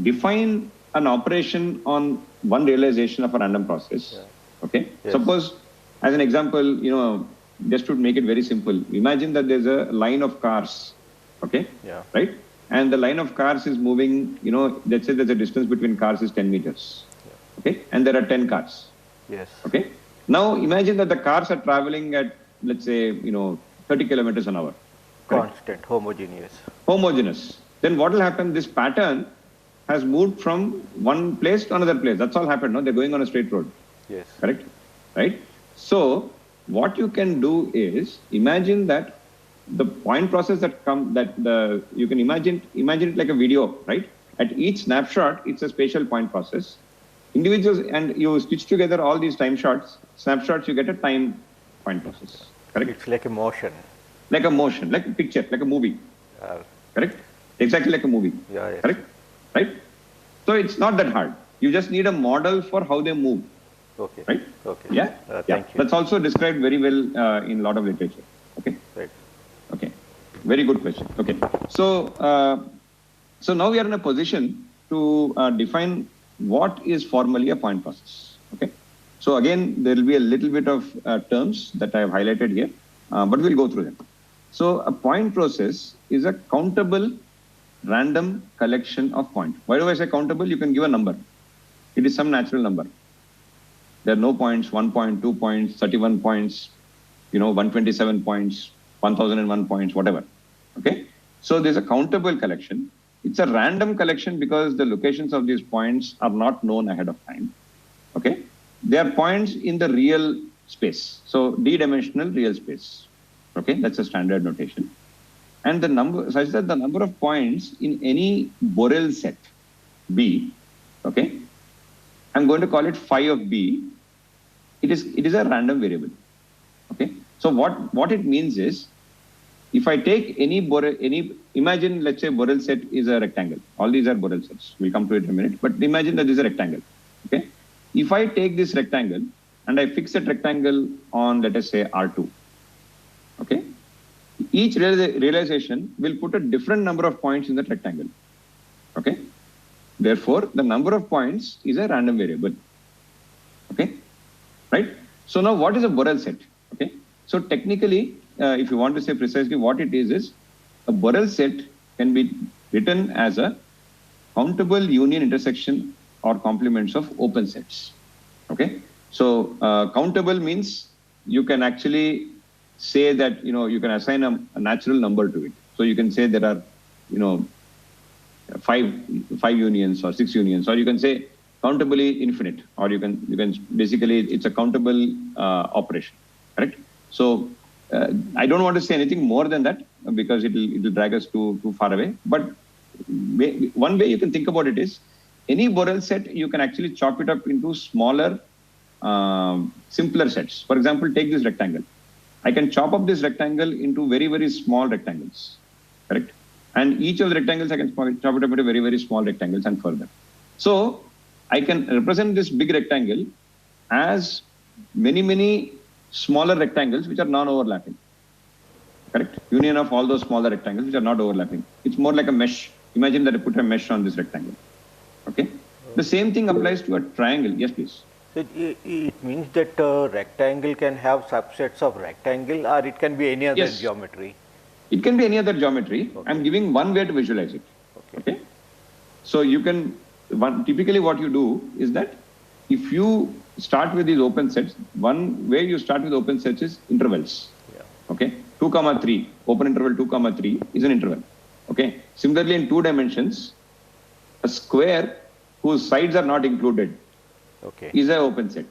define an operation on one realization of a random process. Yeah. Okay. Yes. Suppose, as an example, just to make it very simple, imagine that there's a line of cars. Okay. Yeah. Right. And the line of cars is moving, let's say there's a distance between cars is 10 meters. Yeah. Okay. And there are 10 cars. Yes. Okay. Now imagine that the cars are traveling at, let's say, 30 kilometers an hour. Constant, correct? Homogeneous. Homogeneous. Then what will happen? This pattern has moved from one place to another place. That's all happened. No, they're going on a straight road. Yes. Correct. Right. So what you can do is imagine that the point process you can imagine it like a video, right? At each snapshot, it's a spatial point process. Individuals, and you stitch together all these snapshots, you get a time point process. Correct? It's like a motion. Like a motion, like a picture, like a movie. Correct? Exactly like a movie. Yeah, yes. Correct? Right? So it's not that hard. You just need a model for how they move. Okay. Right? Okay. Yeah? Thank you. That's also described very well in a lot of literature. Okay? Right. Okay. Very good question. Okay. So, so now we are in a position to define what is formally a point process. Okay. So again, there will be a little bit of terms that I have highlighted here, but we'll go through them. So a point process is a countable random collection of points. Why do I say countable? You can give a number. It is some natural number. There are no points, 1 point, 2 points, 31 points, 127 points, 1001 points, whatever. Okay. So there's a countable collection. It's a random collection because the locations of these points are not known ahead of time. Okay. They are points in the real space. So d-dimensional real space. Okay. That's a standard notation. And the number, such that the number of points in any Borel set B, okay, I'm going to call it phi of B. It is a random variable. Okay. So what it means is, if I take imagine, let's say Borel set is a rectangle. All these are Borel sets. We'll come to it in a minute. But imagine that this is a rectangle. Okay. If I take this rectangle and I fix that rectangle on, let us say, R2. Okay. Each realization will put a different number of points in that rectangle. Okay. Therefore, the number of points is a random variable. Okay. Right. So now what is a Borel set? Okay. So technically, if you want to say precisely what it is a Borel set can be written as a countable union intersection or complements of open sets. Okay. So countable means you can actually say that, you can assign a natural number to it. So you can say there are, five unions or 6 unions, or you can say countably infinite, or you can basically, it's a countable operation. Correct. So I don't want to say anything more than that because it'll drag us too far away. But one way you can think about it is, any Borel set, you can actually chop it up into smaller, simpler sets. For example, take this rectangle. I can chop up this rectangle into very, very small rectangles. Correct. And each of the rectangles, I can chop it up into very, very small rectangles and further. So I can represent this big rectangle as many, many smaller rectangles which are non-overlapping. Correct? Union of all those smaller rectangles which are not overlapping. It's more like a mesh. Imagine that I put a mesh on this rectangle. Okay? The same thing applies to a triangle. Yes, please. So it means that rectangle can have subsets of rectangle, or it can be any other geometry? It can be any other geometry. Okay. I'm giving one way to visualize it. So you can, typically what you do is that if you start with these open sets, one way you start with open sets is intervals. Yeah. Okay, 2 comma 3, open interval 2 comma 3 is an interval. Okay, similarly in 2 dimensions, a square whose sides are not included is an open set.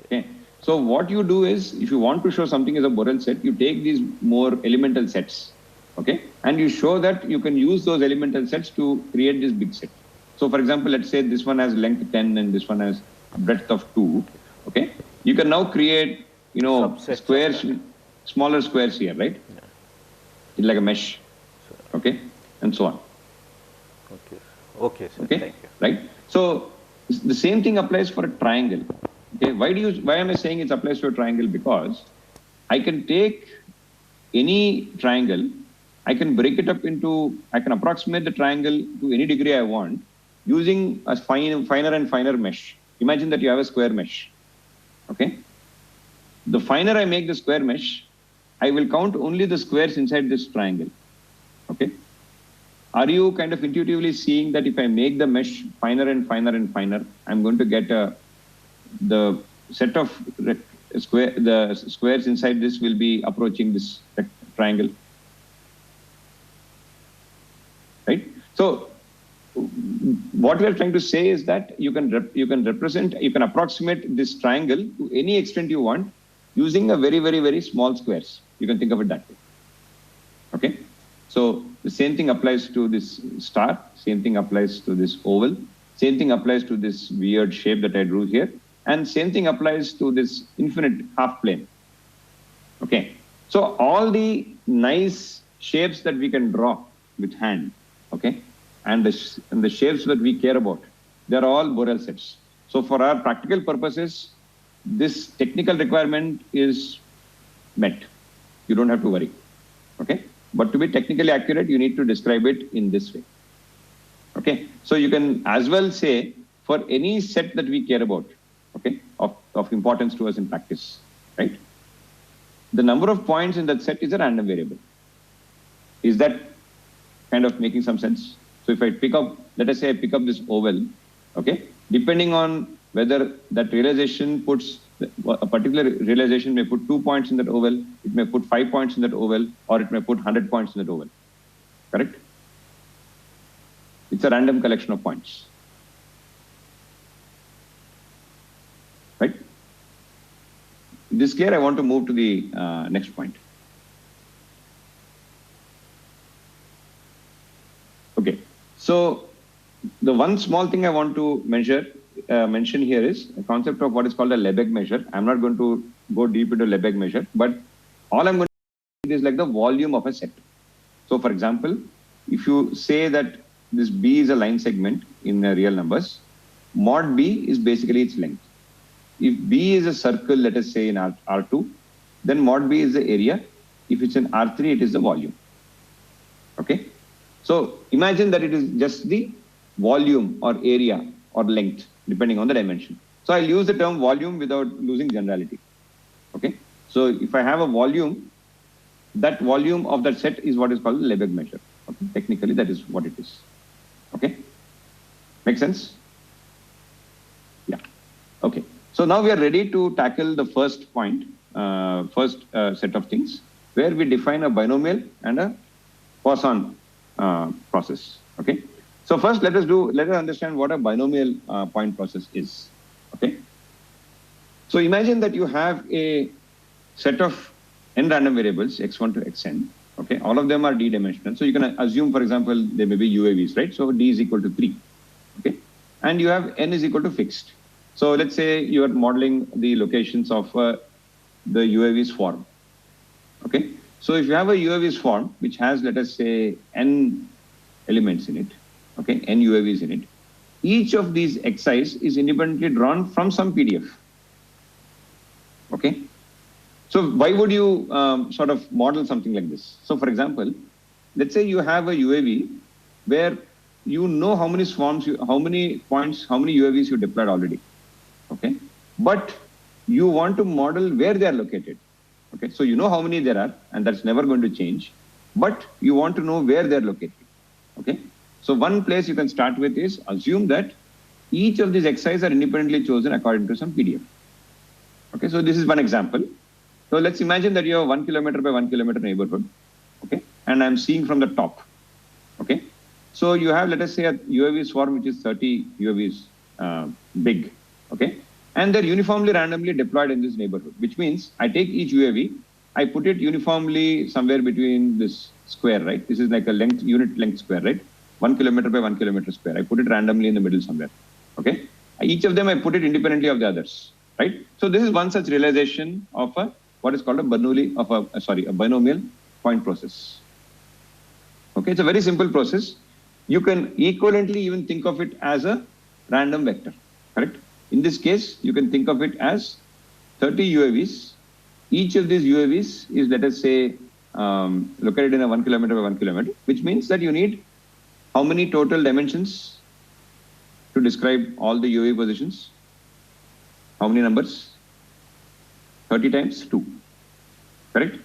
Okay, so what you do is, if you want to show something as a Borel set, you take these more elemental sets, okay, and you show that you can use those elemental sets to create this big set. So for example, let's say this one has length 10 and this one has breadth of 2, okay, you can now create, squares, smaller squares here, right? Yeah. It's like a mesh, okay, and so on. Okay, okay, sir. Okay, thank you. Right? So the same thing applies for a triangle. Okay, why am I saying it applies to a triangle? Because I can take any triangle, I can break it up into, I can approximate the triangle to any degree I want using a finer and finer mesh. Imagine that you have a square mesh. Okay, the finer I make the square mesh, I will count only the squares inside this triangle. Okay, are you kind of intuitively seeing that if I make the mesh finer and finer and finer, I'm going to get the set of the squares inside this will be approaching this triangle, right? So what we are trying to say is that you can approximate this triangle to any extent you want using a very, very, very small squares. You can think of it that way. Okay. So the same thing applies to this star, same thing applies to this oval, same thing applies to this weird shape that I drew here, and same thing applies to this infinite half plane. Okay. So all the nice shapes that we can draw with hand, okay, and the shapes that we care about, they're all Borel sets. So for our practical purposes, this technical requirement is met. You don't have to worry. Okay. But to be technically accurate, you need to describe it in this way. Okay. So you can as well say for any set that we care about, okay, of importance to us in practice, right? The number of points in that set is a random variable. Is that kind of making some sense? So if I pick up, let us say I pick up this oval, okay, depending on whether that realization puts, a particular realization may put 2 points in that oval, it may put 5 points in that oval, or it may put 100 points in that oval. Correct? It's a random collection of points. Right? This clear, I want to move to the next point. Okay. So the one small thing I want to mention here is a concept of what is called a Lebesgue measure. I'm not going to go deep into Lebesgue measure, but all I'm going to do is like the volume of a set. So for example, if you say that this B is a line segment in real numbers, mod B is basically its length. If B is a circle, let us say in R2, then mod B is the area. If it's in R3, it is the volume. Okay. So imagine that it is just the volume or area or length, depending on the dimension. So I'll use the term volume without losing generality. Okay. So if I have a volume, that volume of that set is what is called the Lebesgue measure. Okay. Technically, that is what it is. Okay. Make sense? Yeah. Okay. So now we are ready to tackle the first point, set of things, where we define a binomial and a Poisson process. Okay. So first, let us understand what a binomial point process is. Okay. So imagine that you have a set of n random variables, x1 to xn. Okay. All of them are d-dimensional. So you can assume, for example, they may be UAVs, right? So d is equal to 3. Okay. And you have n is equal to fixed. So let's say you are modeling the locations of the UAV swarm. Okay. So if you have a UAV swarm, which has, let us say, n elements in it, okay, n UAVs in it, each of these xi's is independently drawn from some PDF. Okay. So why would you sort of model something like this? So for example, let's say you have a UAV where you know how many swarms, how many points, how many UAVs you deployed already. Okay. But you want to model where they are located. Okay. So you know how many there are, and that's never going to change, but you want to know where they're located. Okay. So one place you can start with is assume that each of these xi's are independently chosen according to some PDF. Okay, so this is one example. So let's imagine that you have 1 kilometer by 1 kilometer neighborhood. Okay, and I'm seeing from the top. Okay, so you have, let us say, a UAV swarm which is 30 UAVs big. Okay, and they're uniformly randomly deployed in this neighborhood, which means I take each UAV, I put it uniformly somewhere between this square, right? This is like a length, unit length square, right? 1 kilometer by 1 kilometer square. I put it randomly in the middle somewhere. Okay, each of them I put it independently of the others, right? So this is one such realization of a what is called a Bernoulli of a binomial point process. Okay, it's a very simple process. You can equivalently even think of it as a random vector, correct? In this case, you can think of it as 30 UAVs. Each of these UAVs is, let us say, located in a 1 kilometer by 1 kilometer, which means that you need how many total dimensions to describe all the UAV positions? How many numbers? 30 times 2, correct?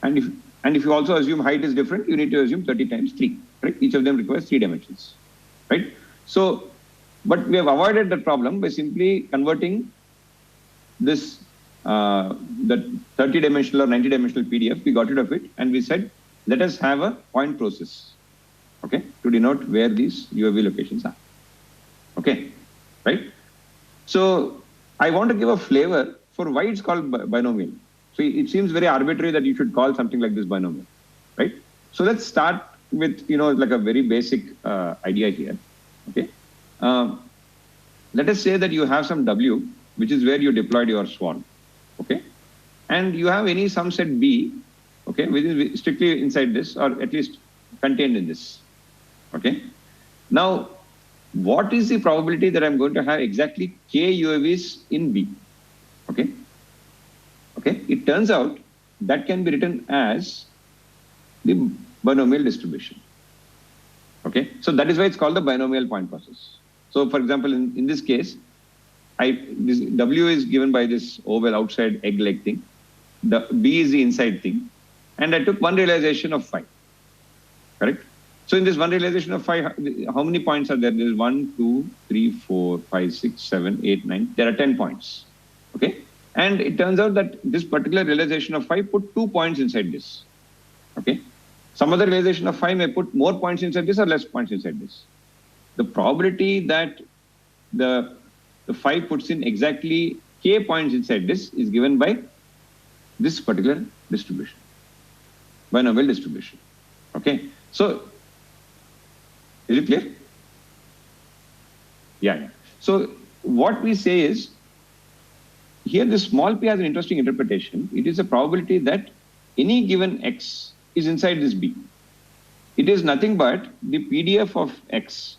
And if you also assume height is different, you need to assume 30 times 3, correct? Each of them requires 3 dimensions, right? So, but we have avoided that problem by simply converting this, the 30-dimensional or 90-dimensional PDF, we got rid of it, and we said, let us have a point process, okay, to denote where these UAV locations are, okay, right? So, I want to give a flavor for why it's called binomial. So it seems very arbitrary that you should call something like this binomial, right? So let's start with, like a very basic idea here, okay? Let us say that you have some W, which is where you deployed your swarm, okay? And you have any some set B, okay, which is strictly inside this, or at least contained in this, okay? Now, what is the probability that I'm going to have exactly K UAVs in B, okay? Okay, it turns out that can be written as the binomial distribution. Okay, so that is why it's called the binomial point process. So for example, in this case, this W is given by this oval outside egg-like thing. The B is the inside thing. And I took one realization of 5, correct? So in this one realization of 5, how many points are there? There is 1, 2, 3, 4, 5, 6, 7, 8, 9. There are 10 points, okay? And it turns out that this particular realization of 5 put 2 points inside this, okay? Some other realization of 5 may put more points inside this or less points inside this. The probability that the 5 puts in exactly K points inside this is given by this particular distribution, binomial distribution, okay? So, is it clear? Yeah. So what we say is, here, this small p has an interesting interpretation. It is a probability that any given x is inside this b. It is nothing but the PDF of x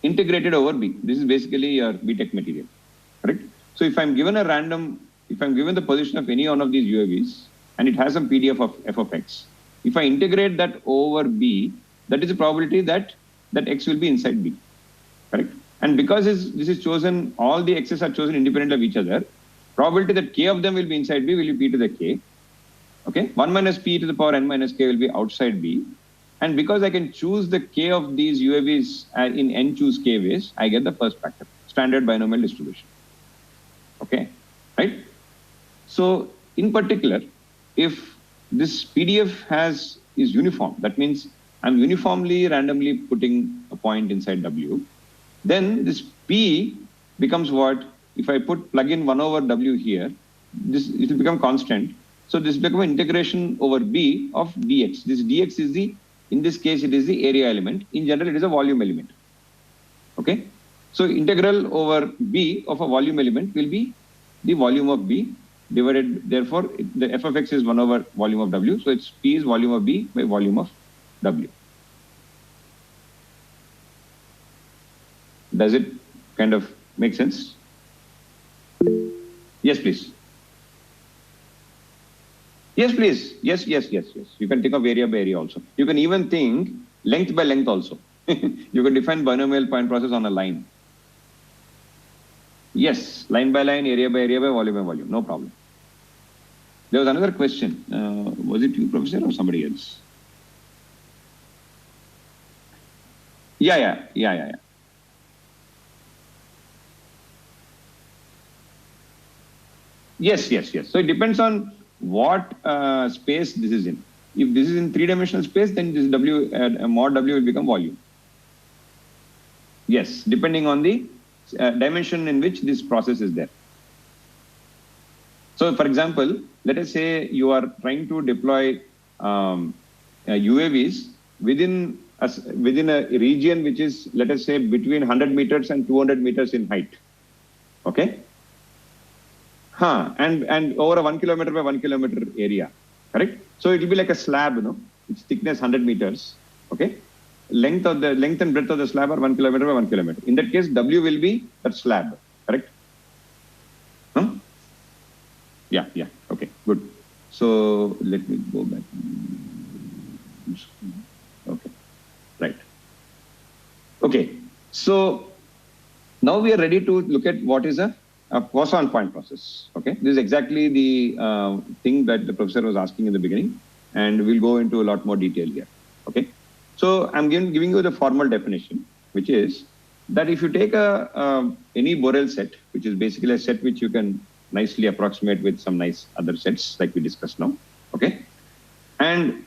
integrated over b. This is basically your BTech material, correct? So if I'm given the position of any one of these UAVs, and it has some PDF of f of x, if I integrate that over b, that is a probability that x will be inside b, correct? And because this is chosen, all the x's are chosen independent of each other, probability that k of them will be inside B will be p to the k. Okay, 1 minus p to the power n minus k will be outside B. And because I can choose the k of these UAVs in n choose k ways, I get the first factor, standard binomial distribution. Okay, right? So in particular, if this PDF is uniform, that means I'm uniformly randomly putting a point inside W, then this P becomes what? If I plug in 1 over W here, it will become constant. So this will become integration over B of dx. This dx is in this case, it is the area element. In general, it is a volume element. Okay. So integral over B of a volume element will be the volume of B divided, therefore, the f of x is 1 over volume of W. So it's P is volume of B by volume of W. Does it kind of make sense? Yes, please. Yes, please. Yes. You can think of area by area also. You can even think length by length also. You can define binomial point process on a line. Yes, line by line, area by volume by volume. No problem. There was another question. Was it you, Professor, or somebody else? Yeah. Yes. So it depends on what space this is in. If this is in three-dimensional space, then this W, mod W will become volume. Yes, depending on the dimension in which this process is there. So, for example, let us say you are trying to deploy UAVs within a region which is, let us say, between 100 meters and 200 meters in height. Okay. And over a 1 kilometer by 1 kilometer area, correct? So it will be like a slab, its thickness 100 meters. Okay. Length and breadth of the slab are 1 kilometer by 1 kilometer. In that case, W will be that slab, correct? Huh? Yeah. Okay, good. So let me go back. Okay, right. Okay, so now we are ready to look at what is a Poisson point process. Okay, this is exactly the thing that the professor was asking in the beginning, and we'll go into a lot more detail here. Okay, so I'm giving you the formal definition, which is that if you take any Borel set, which is basically a set which you can nicely approximate with some nice other sets like we discussed now, okay, and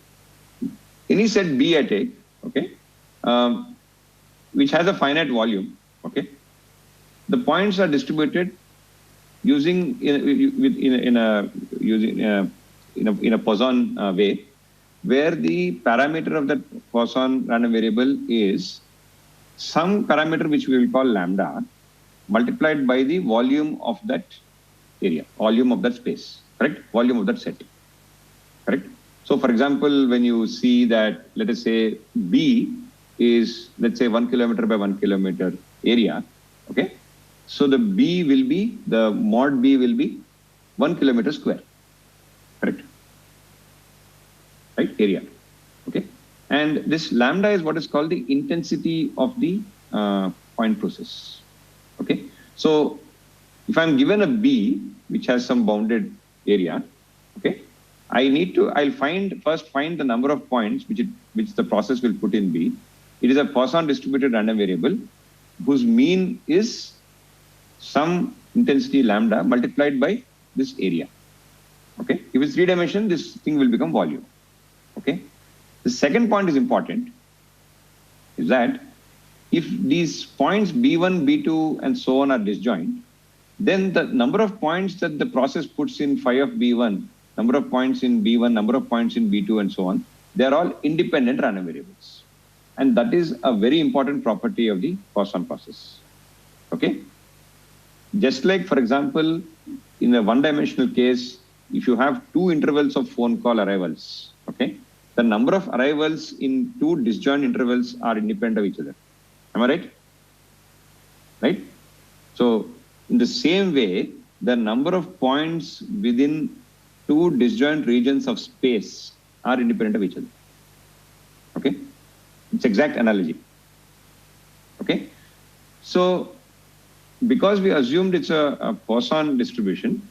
any set B I take, okay, which has a finite volume, okay, the points are distributed using in a Poisson way, where the parameter of that Poisson random variable is some parameter which we will call lambda multiplied by the volume of that area, volume of that space, correct? Volume of that set, correct? So, for example, when you see that, let us say B is, let's say 1 kilometer by 1 kilometer area, okay? So the mod B will be 1 kilometer square, correct? Right, area, okay? And this lambda is what is called the intensity of the point process, okay? So if I'm given a B, which has some bounded area, okay, I'll first find the number of points which the process will put in B. It is a Poisson distributed random variable whose mean is some intensity lambda multiplied by this area, okay? If it's 3 dimension, this thing will become volume, okay? The second point is important, is that if these points B1, B2, and so on are disjoint, then the number of points that the process puts in phi of B1, number of points in B1, number of points in B2, and so on, they are all independent random variables. And that is a very important property of the Poisson process, okay? Just like, for example, in a one-dimensional case, if you have 2 intervals of phone call arrivals, okay, the number of arrivals in 2 disjoint intervals are independent of each other. Am I right? Right? So, in the same way, the number of points within 2 disjoint regions of space are independent of each other. Okay? It's exact analogy. Okay? So, because we assumed it's a Poisson distribution,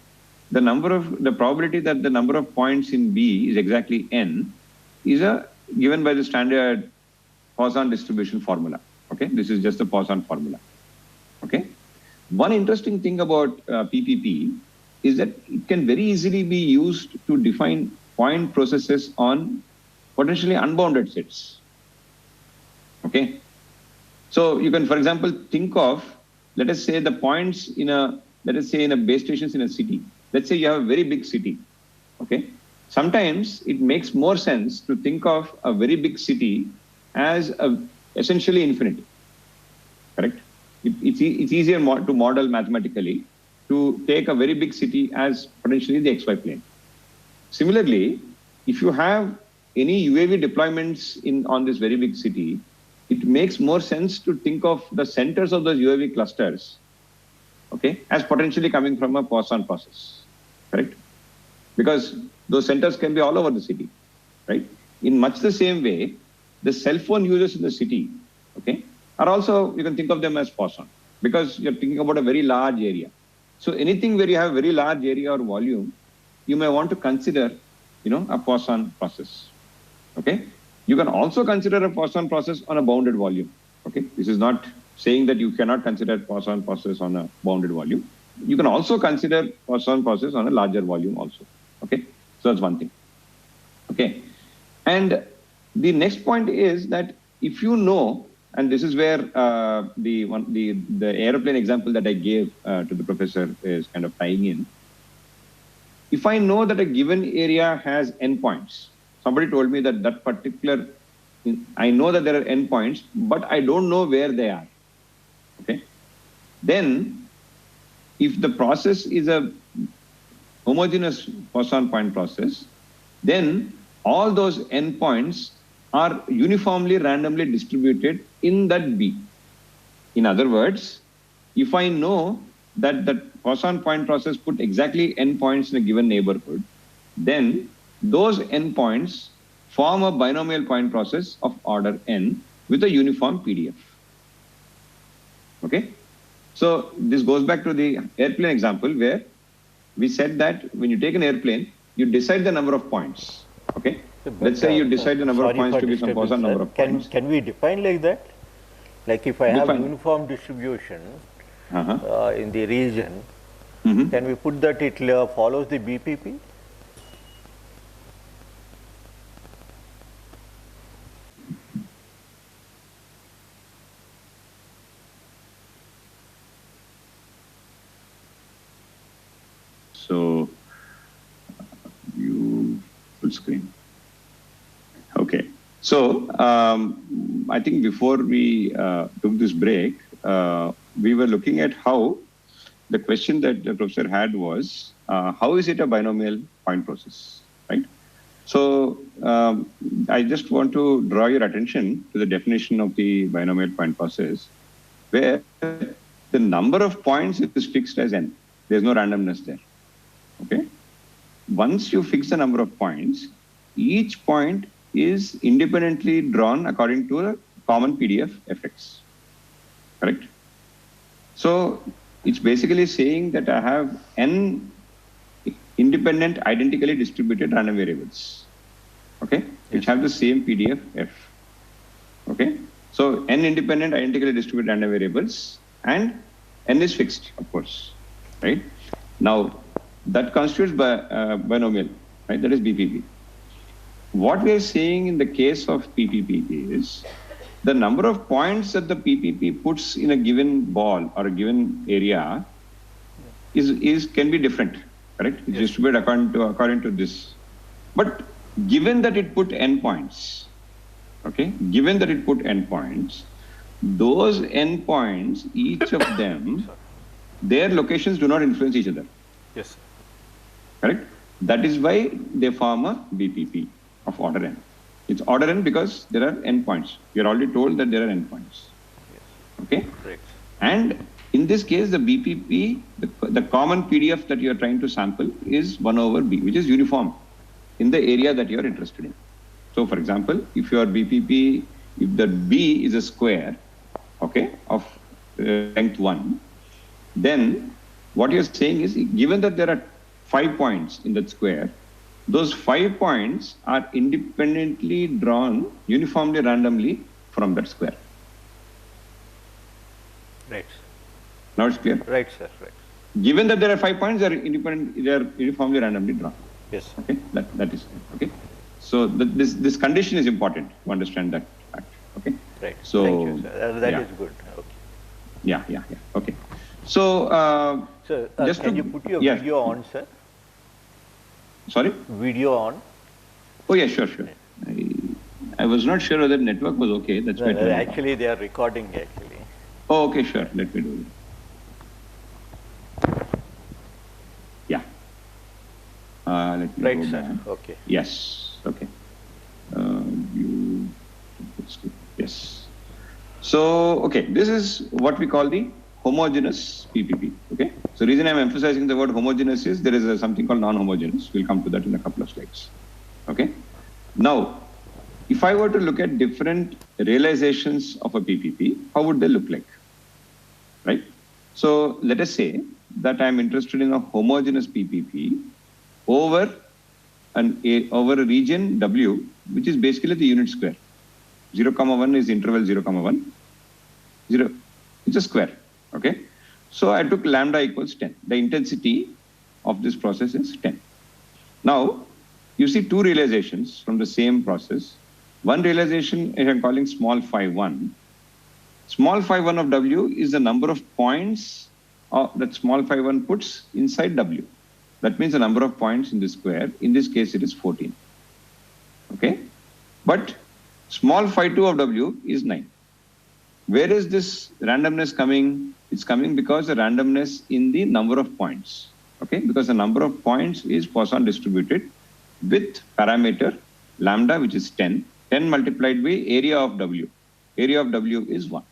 the probability that the number of points in B is exactly n is given by the standard Poisson distribution formula. Okay, this is just the Poisson formula. Okay, one interesting thing about PPP is that it can very easily be used to define point processes on potentially unbounded sets. Okay, so you can, for example, think of, let us say the points in a base stations in a city. Let's say you have a very big city. Okay, sometimes it makes more sense to think of a very big city as essentially infinity, correct? It's easier to model mathematically to take a very big city as potentially the XY plane. Similarly, if you have any UAV deployments on this very big city, it makes more sense to think of the centers of those UAV clusters, okay, as potentially coming from a Poisson process, correct? Because those centers can be all over the city, right? In much the same way, the cell phone users in the city, okay, are also, you can think of them as Poisson, because you're thinking about a very large area. So anything where you have a very large area or volume, you may want to consider, a Poisson process, okay? You can also consider a Poisson process on a bounded volume, Okay, this is not saying that you cannot consider Poisson process on a bounded volume. You can also consider Poisson process on a larger volume also. Okay, so that's one thing. Okay, and the next point is that if you know, and this is where the aeroplane example that I gave to the professor is kind of tying in. If I know that a given area has endpoints, somebody told me that that particular, I know that there are endpoints, but I don't know where they are. Okay, then if the process is a homogeneous Poisson point process, then all those endpoints are uniformly randomly distributed in that B. In other words, if I know that the Poisson point process put exactly endpoints in a given neighborhood, then those endpoints form a binomial point process of order n with a uniform PDF. Okay? So this goes back to the airplane example where we said that when you take an airplane, you decide the number of points. Okay? But, let's say you decide the number of points to be some Poisson number of points. Can we define like that? Like if I have uniform distribution in the region, can we put that it follows the BPP? So you full screen. Okay. So I think before we took this break, we were looking at how the question that the professor had was, how is it a binomial point process, right? So I just want to draw your attention to the definition of the binomial point process, where the number of points is fixed as n. There's no randomness there. Okay. Once you fix the number of points, each point is independently drawn according to a common PDF fx. Correct? So it's basically saying that I have n independent, identically distributed random variables. Okay? Which have the same PDF f. Okay? So n independent, identically distributed random variables, and n is fixed, of course. Right? Now, that constitutes binomial, right? That is BPP. What we are saying in the case of PPP is the number of points that the PPP puts in a given ball or a given area can be different, correct? It's distributed according to this. But given that it put n points, okay? Given that it put n points, those n points, each of them, their locations do not influence each other. Yes. Correct? That is why they form a BPP of order n. It's order n because there are n points. We are already told that there are n points. Yes. Okay? Correct. And in this case, the BPP, the common PDF that you are trying to sample is 1 over B, which is uniform in the area that you are interested in. So for example, if your BPP, if the B is a square, okay, of length 1, then what you're saying is, given that there are 5 points in that square, those 5 points are independently drawn uniformly randomly from that square. Right. Now it's clear? Right, sir. Right. Given that there are 5 points, they are uniformly randomly drawn. Yes. Okay, that is okay. So this condition is important to understand that fact. Okay. Right. So thank you, sir. That is good. Okay. Yeah. Okay. So Sir, just can you put your video on, sir? Sorry? Video on. Oh yeah, sure. I was not sure whether the network was okay. That's why. Actually, they are recording. Actually. Oh, okay, sure. Let me do it. Yeah. Let me right, go sir. back. Okay. Yes. Okay. Yes. So, okay, this is what we call the homogeneous PPP. Okay. So, reason I'm emphasizing the word homogeneous is there is something called non-homogeneous. We'll come to that in a couple of slides. Okay. Now, if I were to look at different realizations of a PPP, how would they look like? Right. So, let us say that I'm interested in a homogeneous PPP over a region W, which is basically the unit square. 0, 1 is interval 0, 1. 0, it's a square, okay? So I took lambda equals 10. The intensity of this process is 10. Now, you see two realizations from the same process. One realization I'm calling small phi1. Small phi1 of W is the number of points that small phi1 puts inside W. That means the number of points in the square. In this case, it is 14. Okay? But small phi2 of W is 9. Where is this randomness coming? It's coming because the randomness in the number of points. Okay? Because the number of points is Poisson distributed with parameter lambda, which is 10. 10 multiplied by area of W. Area of W is 1.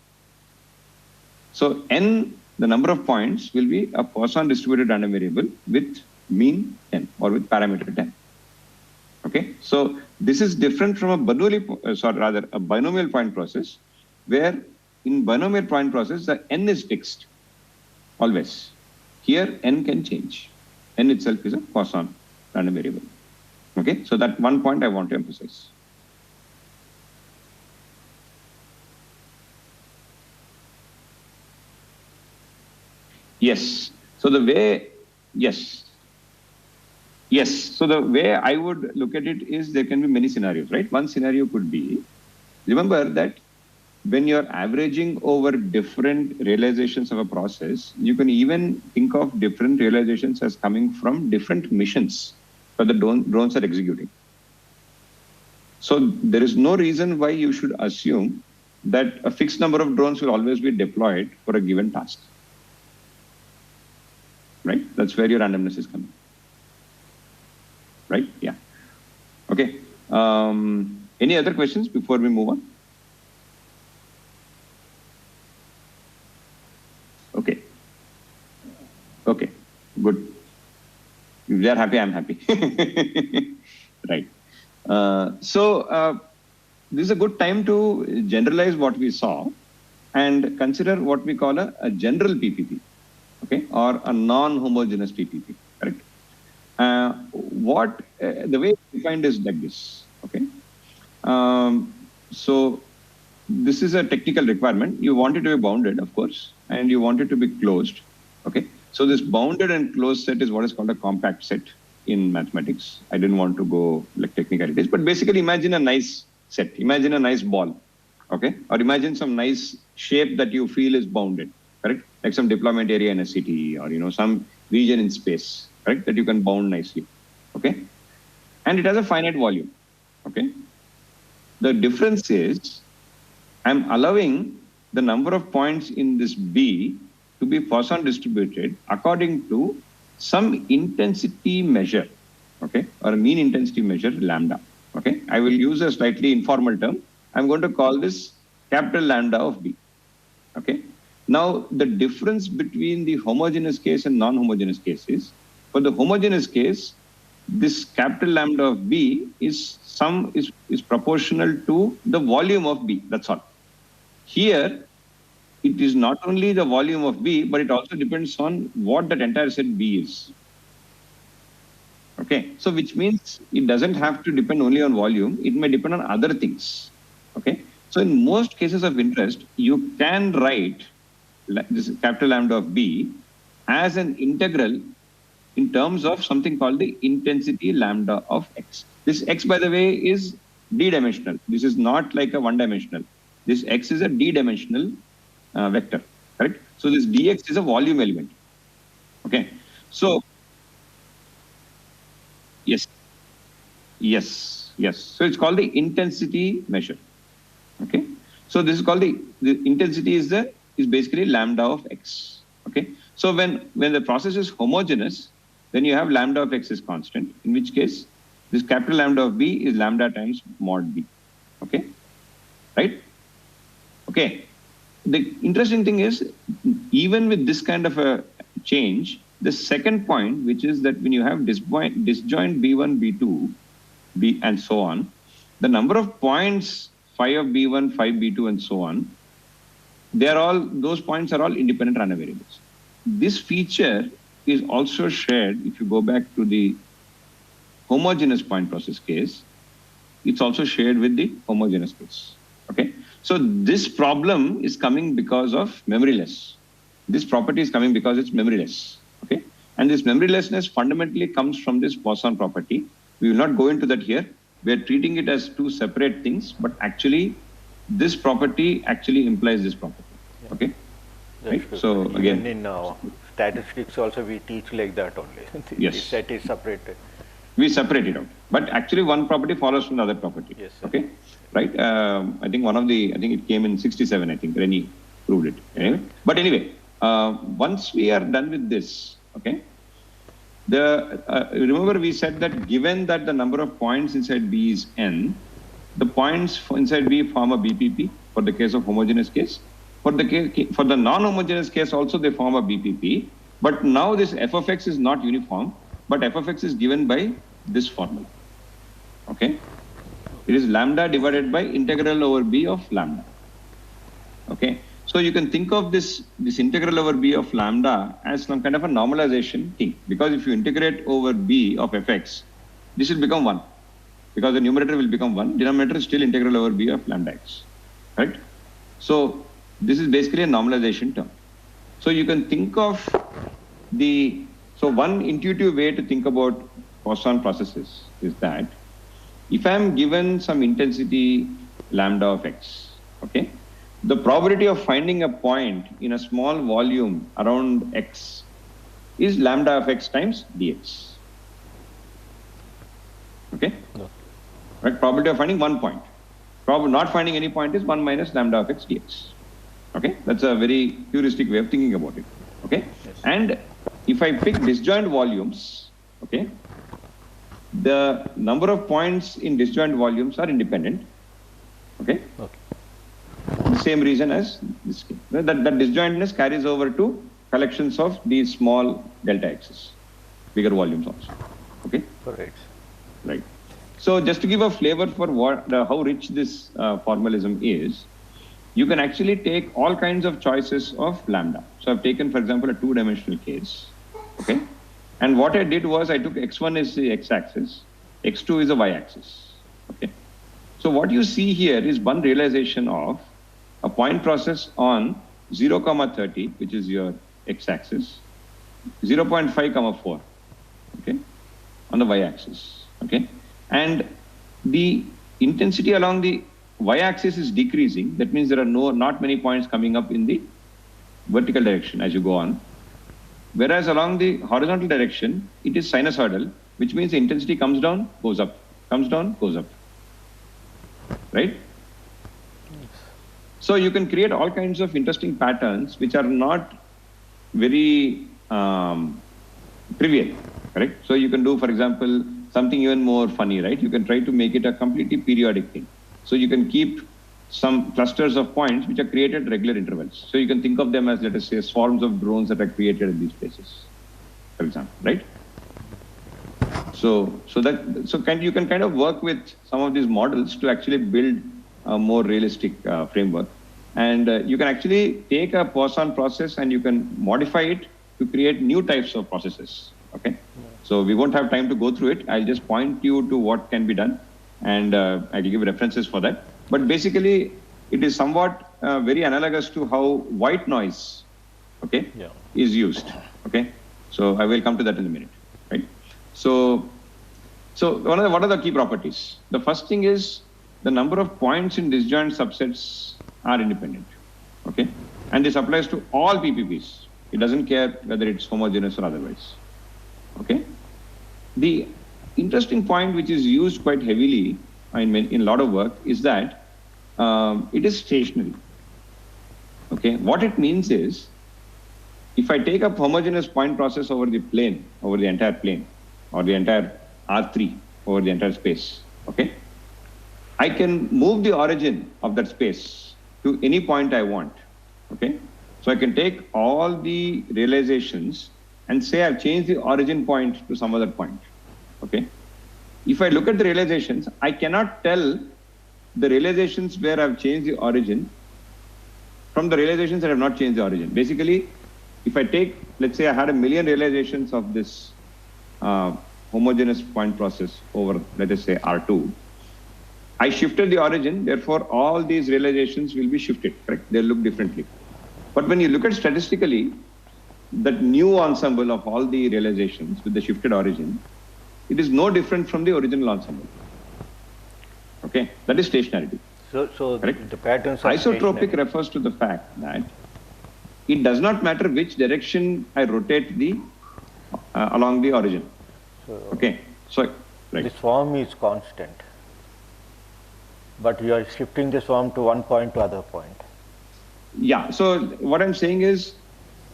So n, the number of points, will be a Poisson distributed random variable with mean 10 or with parameter 10. Okay, so this is different from a binomial point process, where in binomial point process the n is fixed always. Here n can change. N itself is a Poisson random variable. Okay, so that one point I want to emphasize. Yes. So the way, yes. Yes. So the way I would look at it is there can be many scenarios, right? One scenario could be, remember that when you're averaging over different realizations of a process, you can even think of different realizations as coming from different missions that the drones are executing. So there is no reason why you should assume that a fixed number of drones will always be deployed for a given task. Right? That's where your randomness is coming. Right? Yeah. Okay. Any other questions before we move on? Okay. Okay. Good. If they are happy, I'm happy. Right. This is a good time to generalize what we saw and consider what we call a general PPP. Okay, or a non-homogeneous PPP, correct? The way it's defined is like this, okay? So this is a technical requirement. You want it to be bounded, of course, and you want it to be closed, okay? So this bounded and closed set is what is called a compact set in mathematics. I didn't want to go like technicalities, but basically imagine a nice set, imagine a nice ball, okay? Or imagine some nice shape that you feel is bounded. Correct? Like some deployment area in a city or, some region in space, correct? That you can bound nicely, okay? And it has a finite volume, okay? The difference is I'm allowing the number of points in this B to be Poisson distributed according to some intensity measure, okay? Or a mean intensity measure, lambda, okay? I will use a slightly informal term. I'm going to call this capital lambda of B, okay? Now, the difference between the homogeneous case and non-homogeneous case is, for the homogeneous case, this capital lambda of B is proportional to the volume of B, that's all. Here, it is not only the volume of B, but it also depends on what that entire set B is. Okay, so which means it doesn't have to depend only on volume, it may depend on other things. Okay, so in most cases of interest, you can write this capital lambda of B as an integral in terms of something called the intensity lambda of X. This X, by the way, is d-dimensional. This is not like a one-dimensional. This X is a d-dimensional vector, correct? So this dx is a volume element. Okay, so yes. So it's called the intensity measure. Okay, so this is called the intensity is basically lambda of X. Okay, so when the process is homogeneous, then you have lambda of X is constant, in which case this capital lambda of B is lambda times mod B. Okay, right? Okay, the interesting thing is, even with this kind of a change, the second point, which is that when you have disjoint B1, B2, B and so on, the number of points, phi of B1, phi B2 and so on, those points are all independent random variables. This feature is also shared, if you go back to the homogeneous point process case, it's also shared with the homogeneous case. Okay, So this problem is coming because of memoryless. This property is coming because it's memoryless. Okay, and this memorylessness fundamentally comes from this Poisson property. We will not go into that here. We are treating it as two separate things, but actually, this property actually implies this property. Yeah. Okay, That's right. So even again, in statistics also we teach like that only. Yes. The set is separated. we separate it out, but actually one property follows from the other property. Yes, sir. Okay, right. I think I think it came in 67. I think Rennie proved it. Anyway, but anyway, once we are done with this, okay. Remember we said that given that the number of points inside B is n, the points inside B form a BPP for the case of homogeneous case. For the non-homogeneous case also they form a BPP, but now this f of x is not uniform, but f of x is given by this formula. Okay, it is lambda divided by integral over B of lambda. Okay, so you can think of this integral over B of lambda as some kind of a normalization thing, because if you integrate over B of fx, this will become 1, because the numerator will become 1, denominator is still integral over B of lambda x, right? So this is basically a normalization term. So you can think of one intuitive way to think about Poisson processes is that if I am given some intensity lambda of x, okay, the probability of finding a point in a small volume around x is lambda of x times dx. Okay? No. Right? Probability of finding one point. Not finding any point is 1 minus lambda of x dx. Okay? That's a very heuristic way of thinking about it. Okay? Yes. And if I pick disjoint volumes, okay, the number of points in disjoint volumes are independent. Okay? Okay. The same reason as this case. That disjointness carries over to collections of these small delta x's, bigger volumes also. Okay? Correct. Right. So just to give a flavor for how rich this formalism is, you can actually take all kinds of choices of lambda. So I've taken, for example, a two-dimensional case. Okay? And what I did was I took x1 is the x-axis, x2 is the y-axis. Okay? So what you see here is one realization of a point process on 0, 30, which is your x-axis, 0.5, 4, okay, on the y-axis. Okay? And the intensity along the y-axis is decreasing. That means there are not many points coming up in the vertical direction as you go on. Whereas along the horizontal direction, it is sinusoidal, which means the intensity comes down, goes up, comes down, goes up. Right? So you can create all kinds of interesting patterns which are not very trivial, correct? So you can do, for example, something even more funny, right? You can try to make it a completely periodic thing. So you can keep some clusters of points which are created at regular intervals. So you can think of them as, let us say, swarms of drones that are created in these places, for example, right? So you can kind of work with some of these models to actually build a more realistic framework. And you can actually take a Poisson process and you can modify it to create new types of processes. Okay? So we won't have time to go through it. I'll just point you to what can be done, and I'll give references for that. But basically, it is somewhat very analogous to how white noise, okay, is used. Okay? So I will come to that in a minute. Right? So what are the key properties? The first thing is the number of points in disjoint subsets are independent. Okay? And this applies to all PPPs. It doesn't care whether it's homogeneous or otherwise. Okay? The interesting point which is used quite heavily in a lot of work is that it is stationary. Okay? What it means is, if I take a homogeneous point process over the plane, over the entire plane, or the entire R3 over the entire space, okay, I can move the origin of that space to any point I want. Okay, so I can take all the realizations and say I've changed the origin point to some other point. Okay, if I look at the realizations, I cannot tell the realizations where I've changed the origin from the realizations that have not changed the origin. Basically, if I take, let's say I had 1 million realizations of this homogeneous point process over, let us say, R2, I shifted the origin, therefore all these realizations will be shifted, correct? They'll look differently. But when you look at statistically, that new ensemble of all the realizations with the shifted origin, it is no different from the original ensemble. Okay, that is stationarity. So correct? The patterns are isotropic refers to the fact that it does not matter which direction I rotate the along the origin. Okay, so right. The swarm is constant, but you are shifting the swarm to one point to other point. Yeah. So what I'm saying is,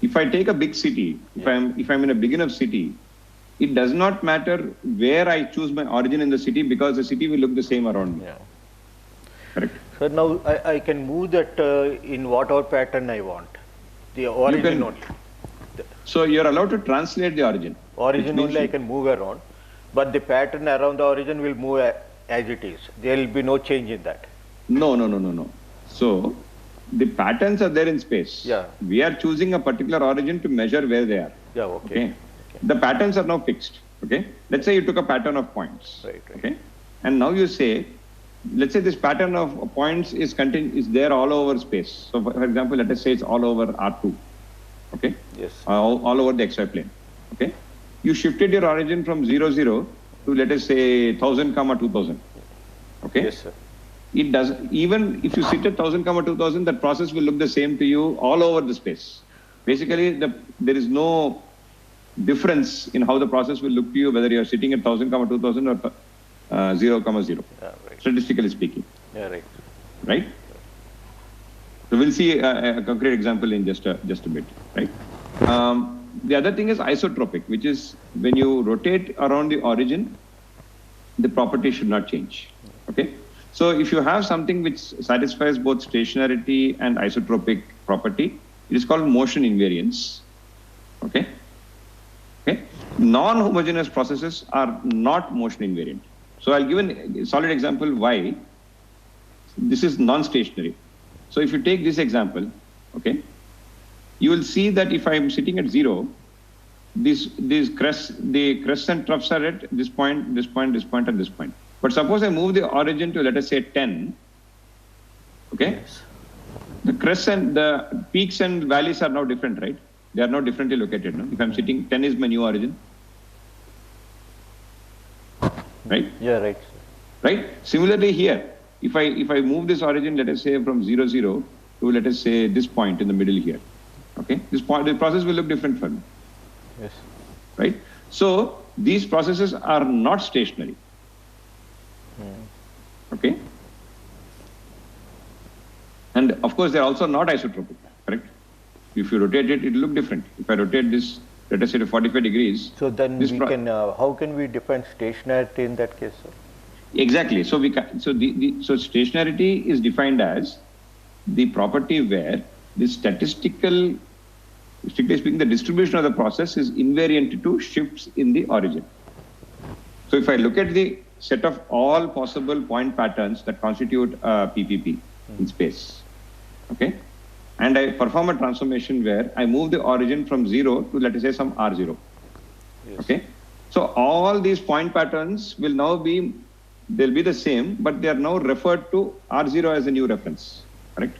if I take a big city, if I'm in a big enough city, it does not matter where I choose my origin in the city because the city will look the same around me. Yeah. Correct. So now I can move that in whatever pattern I want. The origin only. So you're allowed to translate the origin. Origin only I can move around, but the pattern around the origin will move as it is. There will be no change in that. No. So the patterns are there in space. Yeah. We are choosing a particular origin to measure where they are. Yeah, okay. The patterns are now fixed. Okay. Let's say you took a pattern of points. Right. Okay. And now you say, let's say this pattern of points is there all over space. So for example, let us say it's all over R2. Okay. Yes. All over the XY plane. Okay. You shifted your origin from 0, 0 to let us say 1000, 2000. Okay. Yes, sir. It does, even if you sit at 1000, 2000, that process will look the same to you all over the space. Basically, there is no difference in how the process will look to you, whether you are sitting at 1000, 2000 or 0, 0. Yeah, right. Statistically speaking. Yeah, right. Right? So we'll see a concrete example in just a bit, right? The other thing is isotropic, which is when you rotate around the origin, the property should not change. Okay? So if you have something which satisfies both stationarity and isotropic property, it is called motion invariance. Okay? Okay? Non-homogeneous processes are not motion invariant. So I'll give a solid example why this is non-stationary. So if you take this example, okay, you will see that if I'm sitting at 0, the crests and troughs are at this point, and this point. But suppose I move the origin to, let us say, 10, okay? Yes. The crests and the peaks and valleys are now different, right? They are now differently located. No? If I'm sitting, 10 is my new origin. Right? Yeah, right. Right? Similarly here, if I move this origin, let us say from 0, 0 to, let us say, this point in the middle here, okay? This point, the process will look different for me. Yes. Right? So these processes are not stationary. Okay? And of course, they are also not isotropic, correct? If you rotate it, it will look different. If I rotate this, let us say to 45 degrees. So then we can, how can we define stationarity in that case, sir? Exactly. So so stationarity is defined as the property where the strictly speaking, the distribution of the process is invariant to shifts in the origin. So if I look at the set of all possible point patterns that constitute a PPP in space, okay, and I perform a transformation where I move the origin from 0 to, let us say, some R0. Yes. Okay. So all these point patterns will now be, they'll be the same, but they are now referred to R0 as a new reference, correct?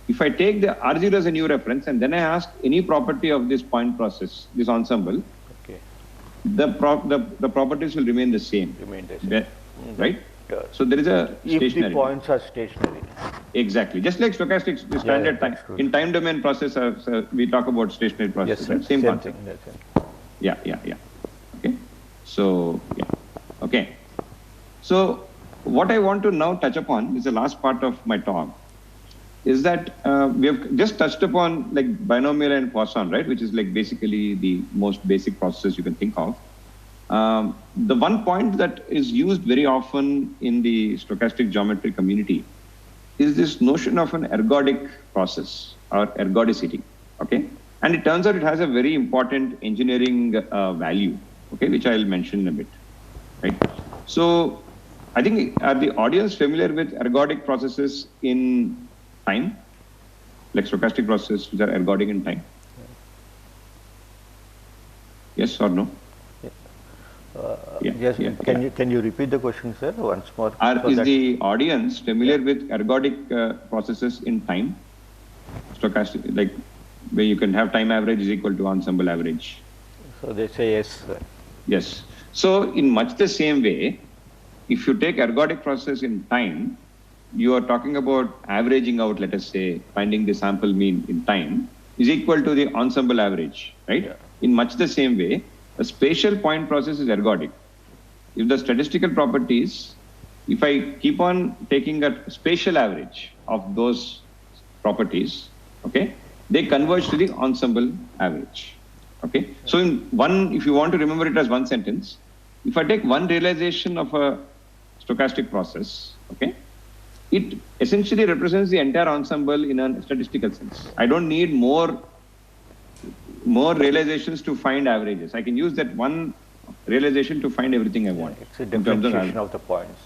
If I take the R0 as a new reference and then I ask any property of this point process, this ensemble, Okay. the properties will remain the same. Right? So there is a stationary. If the points are stationary. Exactly. Just like stochastics, the standard time. In time domain process, we talk about stationary process. Yes, right? Same concept. Thing. Yeah. Okay. So, yeah. Okay. So what I want to now touch upon is the last part of my talk, is that we have just touched upon like binomial and Poisson, right? Which is like basically the most basic processes you can think of. The one point that is used very often in the stochastic geometry community is this notion of an ergodic process or ergodicity, okay? And it turns out it has a very important engineering value, okay, which I'll mention in a bit, right? So I think, are the audience familiar with ergodic processes in time, like stochastic processes which are ergodic in time? Yes or no? Yes, can you repeat the question, sir, once more? Is the audience familiar with ergodic processes in time? Stochastic, like where you can have time average is equal to ensemble average. So they say yes, sir. Yes. So in much the same way, if you take ergodic process in time, you are talking about averaging out, let us say, finding the sample mean in time is equal to the ensemble average, right? Yeah. In much the same way, a spatial point process is ergodic. If the statistical properties, if I keep on taking a spatial average of those properties, okay, they converge to the ensemble average. Okay. So in one, if you want to remember it as one sentence, if I take one realization of a stochastic process, okay, it essentially represents the entire ensemble in a statistical sense. I don't need more realizations to find averages. I can use that one realization to find everything I want. It's a differentiation of the points.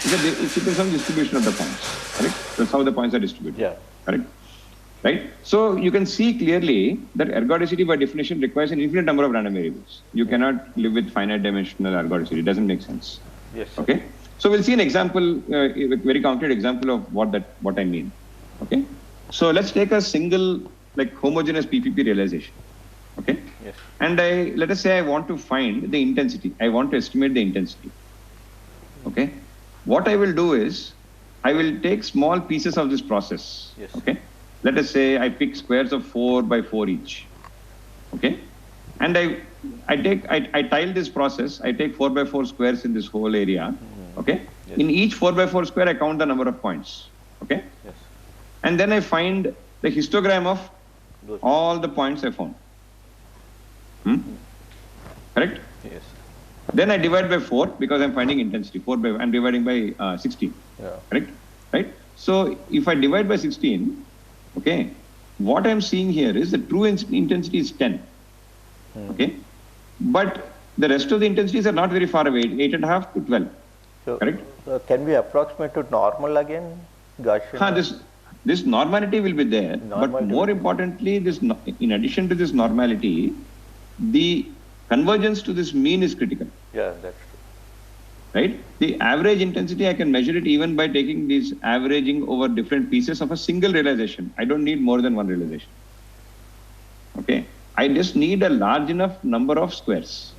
It's some distribution of the points, correct? That's how the points are distributed. Yeah. Correct? Right? So you can see clearly that ergodicity by definition requires an infinite number of random variables. You cannot live with finite dimensional ergodicity. It doesn't make sense. Yes, sir. Okay? So we'll see an example, a very concrete example of what I mean. Okay? So let's take a single like homogeneous PPP realization. Okay? Yes. And let us say I want to find the intensity. I want to estimate the intensity. Okay? What I will do is I will take small pieces of this process. Yes. Okay? Let us say I pick squares of 4 by 4 each. Okay? And I tile this process. I take 4 by 4 squares in this whole area. Okay? Yes. In each 4 by 4 square, I count the number of points. Okay? Yes. And then I find the histogram of all the points I found. Correct? Yes. Then I divide by 4 because I'm finding intensity. I'm dividing by 16. Yeah. Correct? Right? So if I divide by 16, okay, what I'm seeing here is the true intensity is 10. Okay? But the rest of the intensities are not very far away, 8.5 to 12. So, correct? Can we approximate to normal again, Gaussian? This normality will be there, but more importantly, in addition to this normality, the convergence to this mean is critical. Yeah, that's true. Right? The average intensity, I can measure it even by taking this averaging over different pieces of a single realization. I don't need more than one realization. Okay? I just need a large enough number of squares.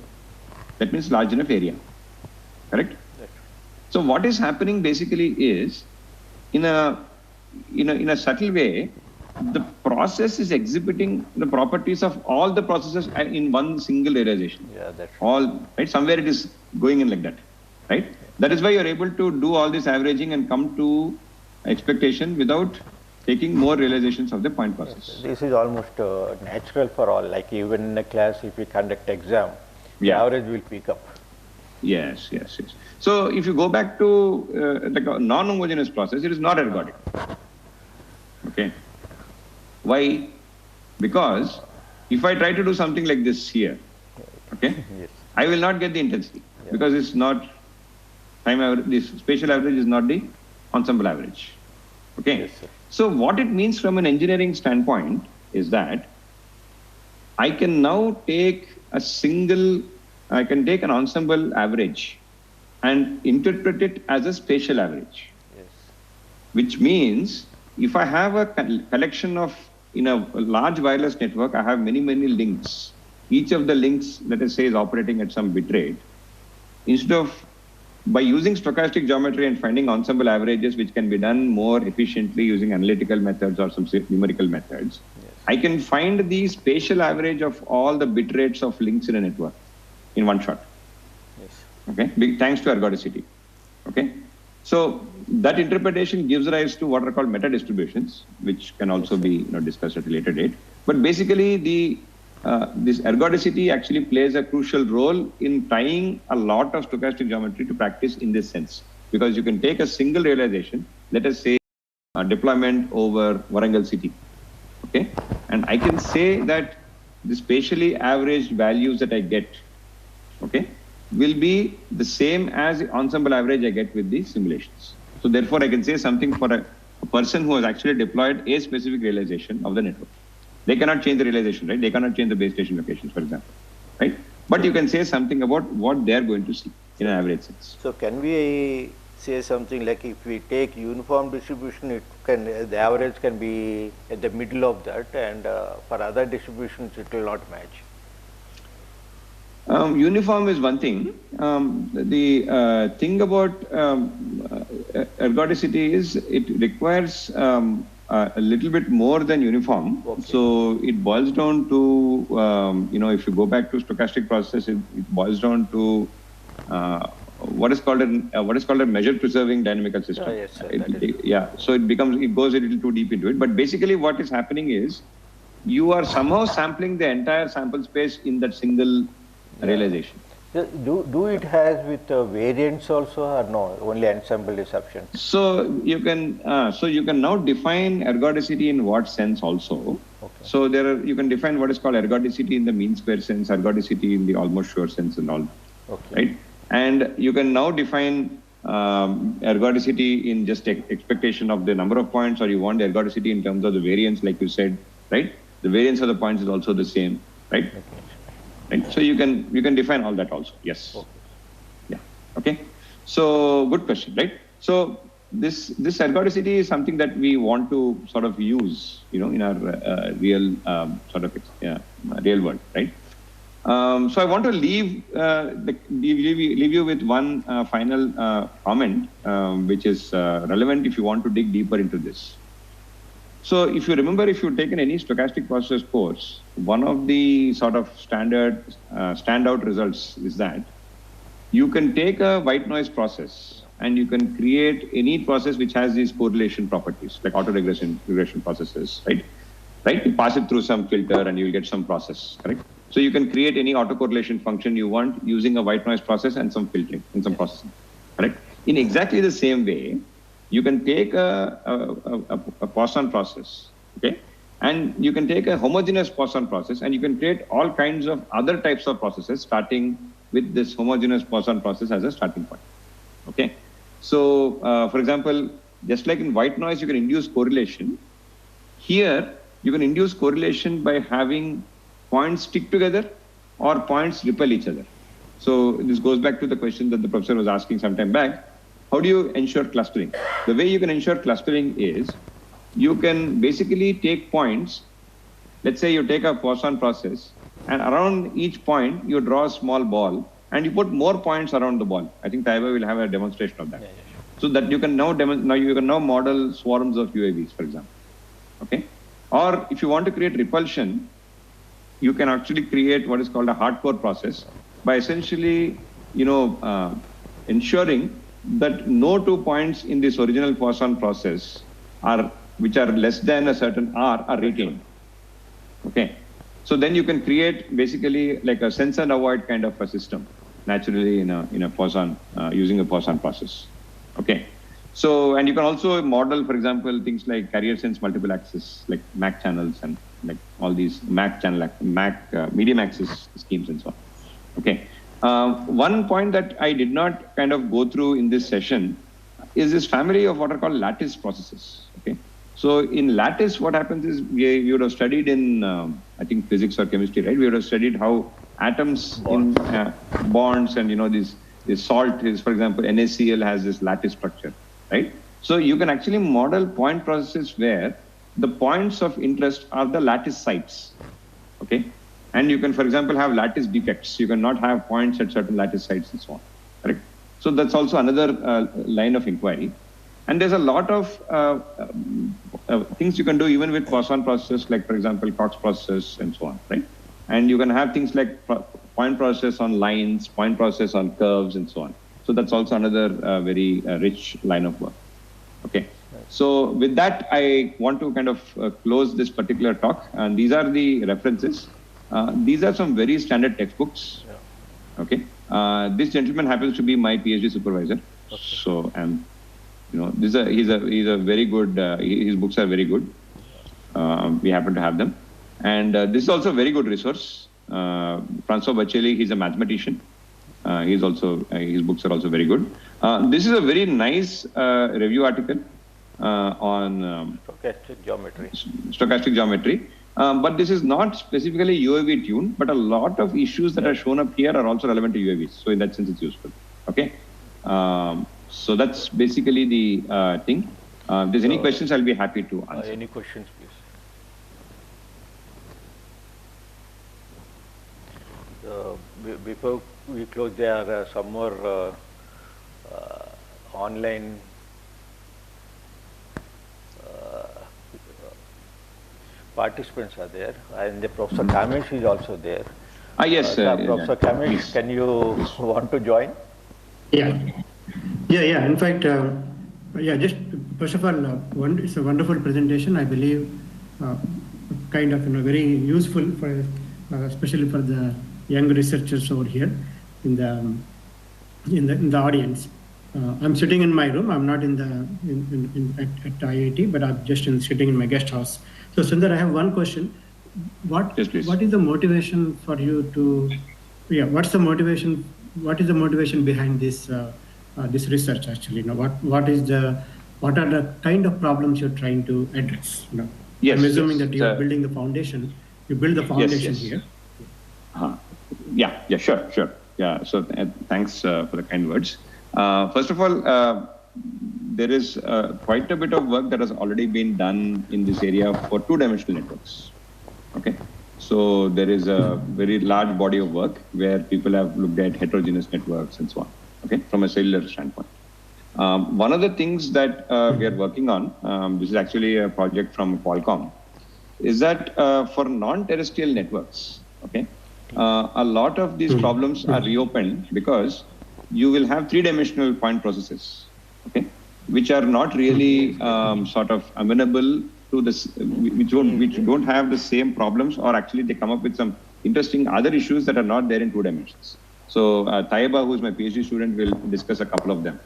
That means large enough area. Correct? So what is happening basically is, in a subtle way, the process is exhibiting the properties of all the processes in one single realization. Yeah, that's true. All, right? Somewhere it is going in like that. Right? That is why you're able to do all this averaging and come to expectation without taking more realizations of the point process. This is almost natural for all. Like even in a class, if we conduct exam, the average will pick up. Yes. So if you go back to like a non-homogeneous process, it is not ergodic. Okay. Why? Because if I try to do something like this here, okay, Yes. I will not get the intensity because it's not time average. This spatial average is not the ensemble average. Okay. Yes, sir. So what it means from an engineering standpoint is that I can now take I can take an ensemble average and interpret it as a spatial average. Yes. Which means if I have a collection of, in a large wireless network, I have many links. Each of the links, let us say, is operating at some bit rate. Instead of, by using stochastic geometry and finding ensemble averages, which can be done more efficiently using analytical methods or some numerical methods, Yes. I can find the spatial average of all the bit rates of links in a network in one shot. Yes. Okay, thanks to ergodicity. Okay, so that interpretation gives rise to what are called meta distributions, which can also be discussed at a later date. But basically, this ergodicity actually plays a crucial role in tying a lot of stochastic geometry to practice in this sense, because you can take a single realization, let us say deployment over Warangal city. Okay, and I can say that the spatially averaged values that I get, okay, will be the same as the ensemble average I get with the simulations. So therefore, I can say something for a person who has actually deployed a specific realization of the network. They cannot change the realization, right? They cannot change the base station locations, for example, right? but you can say something about what they are going to see in an average sense. So can we say something like if we take uniform distribution, it can the average can be at the middle of that, and for other distributions it will not match. Uniform is one thing. The thing about ergodicity is it requires a little bit more than uniform. Okay. So it boils down to, if you go back to stochastic process, it boils down to what is called a measure preserving dynamical system. Yes, sir, Yeah. So it goes a little too deep into it. But basically what is happening is you are somehow sampling the entire sample space in that single realization. Do it has with variance also, or no? Only ensemble is sufficient. So you can now define ergodicity in what sense also. Okay. So you can define what is called ergodicity in the mean square sense, ergodicity in the almost sure sense, and all. Okay. Right? And you can now define ergodicity in just expectation of the number of points, or you want the ergodicity in terms of the variance, like you said, right? The variance of the points is also the same, right? Okay. Right. So you can define all that also. Yes. Okay. Yeah. Okay. So good question, right? So this ergodicity is something that we want to sort of use, in our real real world, right? So I want to leave you with one final comment, which is relevant if you want to dig deeper into this. So if you remember, if you've taken any stochastic process course, one of the sort of standout results is that you can take a white noise process and you can create any process which has these correlation properties, like regression processes, right? You pass it through some filter and you will get some process, correct? So you can create any autocorrelation function you want using a white noise process and some filtering and some processing, correct? In exactly the same way, you can take a Poisson process, okay? And you can take a homogeneous Poisson process and you can create all kinds of other types of processes starting with this homogeneous Poisson process as a starting point, okay? So, for example, just like in white noise, you can induce correlation. Here, you can induce correlation by having points stick together or points repel each other. So this goes back to the question that the professor was asking some time back. How do you ensure clustering? The way you can ensure clustering is you can basically take points. Let's say you take a Poisson process and around each point you draw a small ball and you put more points around the ball. I think Taiba will have a demonstration of that. Yeah, sure. So that you can now model swarms of UAVs, for example. Okay? Or if you want to create repulsion, you can actually create what is called a hardcore process by essentially, ensuring that no 2 points in this original Poisson process which are less than a certain R are retained. Okay. So then you can create basically like a sense and avoid kind of a system naturally in a Poisson, using a Poisson process. Okay. So, and you can also model, for example, things like carrier sense multiple axis, like MAC channels and like all these MAC medium axis schemes and so on. Okay. One point that I did not kind of go through in this session is this family of what are called lattice processes. Okay. So in lattice, what happens is we would have studied in, I think physics or chemistry, right? We would have studied how atoms in bonds and, this salt is, for example, NaCl has this lattice structure, right? So you can actually model point processes where the points of interest are the lattice sites, okay? And you can, for example, have lattice defects. You cannot have points at certain lattice sites and so on, correct? So that's also another line of inquiry. And there's a lot of things you can do even with Poisson processes, like, for example, Cox process and so on, right? And you can have things like point process on lines, point process on curves and so on. So that's also another very rich line of work, okay? So with that, I want to kind of close this particular talk. And these are the references. These are some very standard textbooks. Yeah. Okay. This gentleman happens to be my PhD supervisor. Okay. So he's a very good. His books are very good. We happen to have them, and this is also a very good resource. François Bocelli, he's a mathematician. His books are also very good. This is a very nice review article on stochastic geometry. But this is not specifically UAV tuned, but a lot of issues that are shown up here are also relevant to UAVs. So in that sense, it's useful. Okay. So that's basically the thing. If there's any questions, I'll be happy to answer. Any questions, please? Before we close, there are some more online participants are there, and the Professor Kamesh is also there. Yes, Professor Kamesh, can you want to join? Yeah. In fact, just first of all, it's a wonderful presentation. I believe kind of very useful for, especially for the young researchers over here in the audience. I'm sitting in my room. I'm not at IIT, but I'm just sitting in my guest house. So Sundar, I have one question. What is the motivation for you to? What is the motivation behind this this research? Actually, what are the kind of problems you're trying to address? I'm assuming that you're building the foundation. You build the foundation here. Sure. Yeah. So thanks for the kind words. First of all, there is quite a bit of work that has already been done in this area for two-dimensional networks. Okay. So there is a very large body of work where people have looked at heterogeneous networks and so on. Okay, from a cellular standpoint. One of the things that we are working on, this is actually a project from Qualcomm, is that for non-terrestrial networks, okay, a lot of these problems are reopened because you will have three-dimensional point processes, okay, which are not really sort of amenable to this, which don't have the same problems, or actually they come up with some interesting other issues that are not there in two dimensions. So Taiba, who is my PhD student, will discuss a couple of them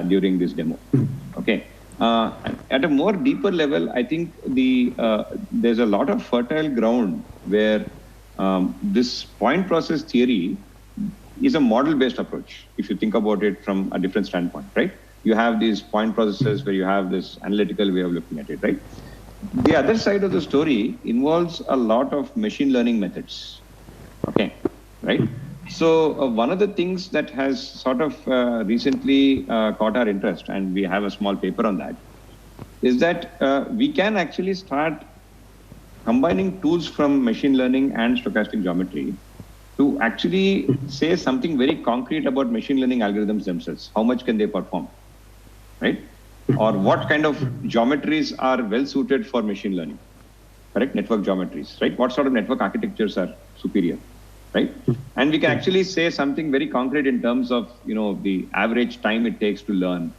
during this demo. Okay. At a more deeper level, I think there's a lot of fertile ground where this point process theory is a model-based approach, if you think about it from a different standpoint, right? You have these point processes where you have this analytical way of looking at it, right? The other side of the story involves a lot of machine learning methods, okay, right? So one of the things that has sort of recently caught our interest, and we have a small paper on that, is that we can actually start combining tools from machine learning and stochastic geometry to actually say something very concrete about machine learning algorithms themselves. How much can they perform, right? Or what kind of geometries are well suited for machine learning, correct? Network geometries, right? What sort of network architectures are superior, right? And we can actually say something very concrete in terms of, the average time it takes to learn,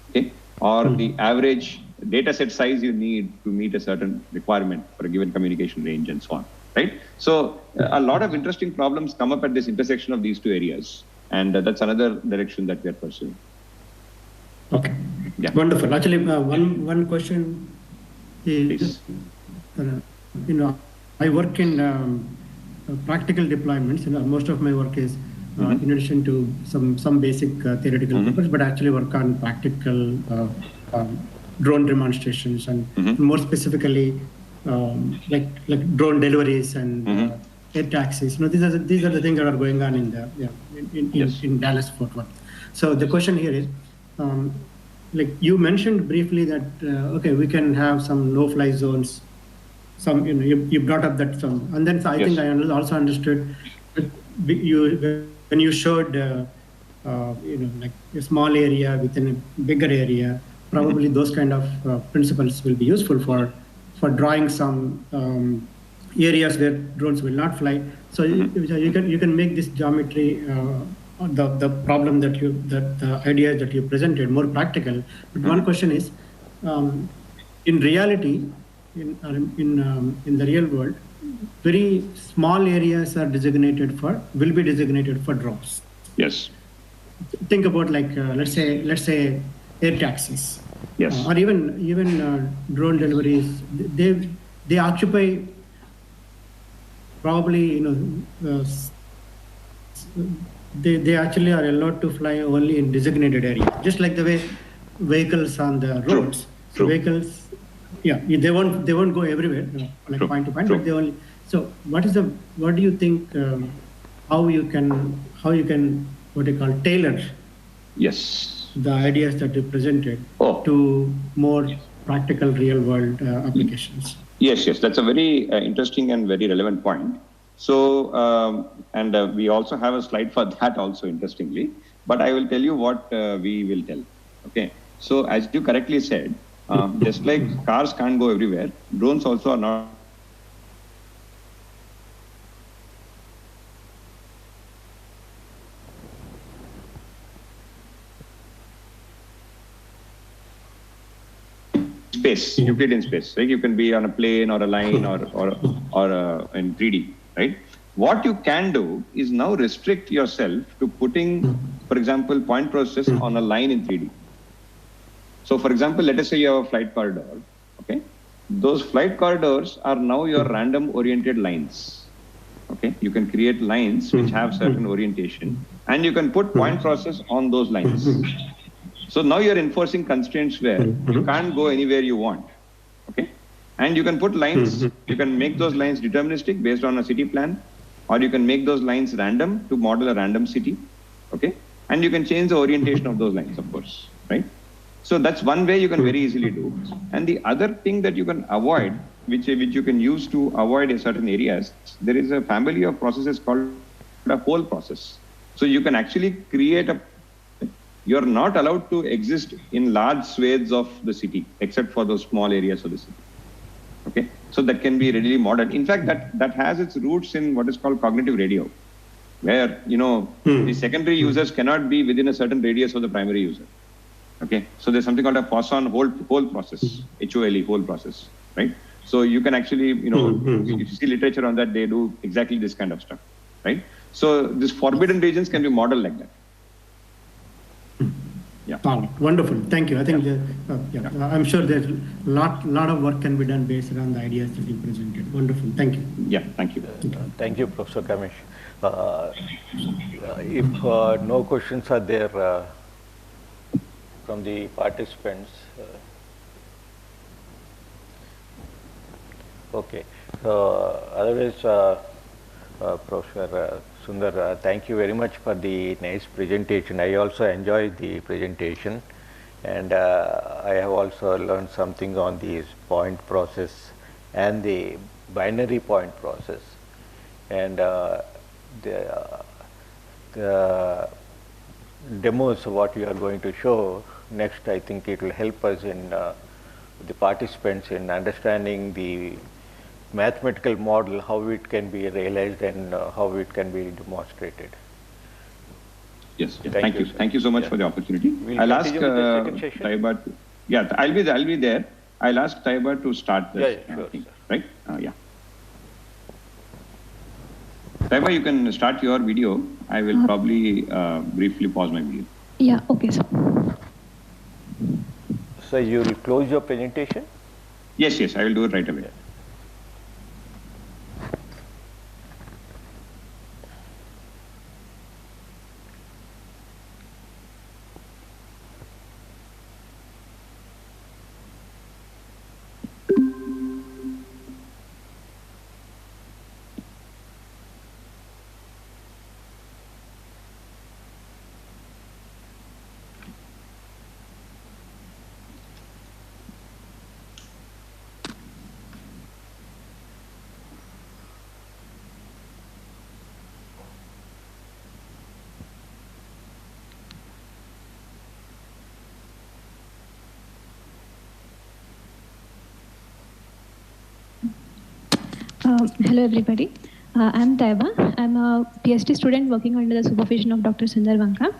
okay? Or the average data set size you need to meet a certain requirement for a given communication range and so on, right? So a lot of interesting problems come up at this intersection of these two areas. And that's another direction that we are pursuing. Okay. Yeah. Wonderful. Actually, one question is, I work in practical deployments. Most of my work is in addition to some basic theoretical papers, but actually work on practical drone demonstrations and more specifically like drone deliveries and air taxis. These are the things that are going on in Dallas Fort Worth. So the question here is, like you mentioned briefly that okay, we can have some no-fly zones. Some you brought up that some, and then I think I also understood that when you showed like a small area within a bigger area, probably those kind of principles will be useful for drawing some areas where drones will not fly. So you can make this geometry. The problem that the ideas that you presented more practical. But one question is, in reality, in the real world, very small areas will be designated for drones. Yes. Think about like let's say air taxis. Yes. Or even drone deliveries. They occupy probably they actually are allowed to fly only in designated areas, just like the way vehicles on the roads. True. Vehicles Yeah, they won't go everywhere, like True, point to point, true. but they only. So what do you think? How you can what you call tailor Yes. the ideas that you presented to more practical real world applications? Yes, yes, that's a very interesting and very relevant point. So, we also have a slide for that also, interestingly. But I will tell you what we will tell. Okay. So, as you correctly said, just like cars can't go everywhere, drones also are not. Space, Euclidean space, right? You can be on a plane or a line or in 3D, right? What you can do is now restrict yourself to putting, for example, point process on a line in 3D. So, for example, let us say you have a flight corridor, okay? Those flight corridors are now your random oriented lines, okay? You can create lines which have certain orientation, and you can put point process on those lines. So now you're enforcing constraints where you can't go anywhere you want, okay? And you can put lines, you can make those lines deterministic based on a city plan, or you can make those lines random to model a random city, okay? And you can change the orientation of those lines, of course, right? So that's one way you can very easily do. And the other thing that you can avoid, which you can use to avoid in certain areas, there is a family of processes called a whole process. So you can actually create you're not allowed to exist in large swathes of the city, except for those small areas of the city. Okay, so that can be readily modeled. In fact, that has its roots in what is called cognitive radio, where the secondary users cannot be within a certain radius of the primary user. Okay, so there's something called a Poisson whole process, HOLE, whole process, right? So you can actually, if you see literature on that, they do exactly this kind of stuff, right? So these forbidden regions can be modeled like that. Yeah. Wonderful. Thank you. I think I'm sure there's a lot of work can be done based on the ideas that you presented. Wonderful. Thank you. Yeah. Thank you. Thank you, Professor Kamesh. If no questions are there from the participants, okay. Otherwise, Professor Sundar, thank you very much for the nice presentation. I also enjoyed the presentation, and I have also learned something on the point process and the binary point process. And the demos what you are going to show next, I think it will help us in the participants in understanding the mathematical model, how it can be realized and how it can be demonstrated. Yes, thank you. Thank you so much for the opportunity. I'll ask Taiba. I'll be there. I'll ask Taiba to start this thing, right? Yeah. Taiba, you can start your video. I will probably briefly pause my video. Yeah, okay, sir. So you will close your presentation? Yes, I will do it right away. Yeah. Hello everybody, I'm Taiba. I'm a PhD student working under the supervision of Dr. Sundar Vanka.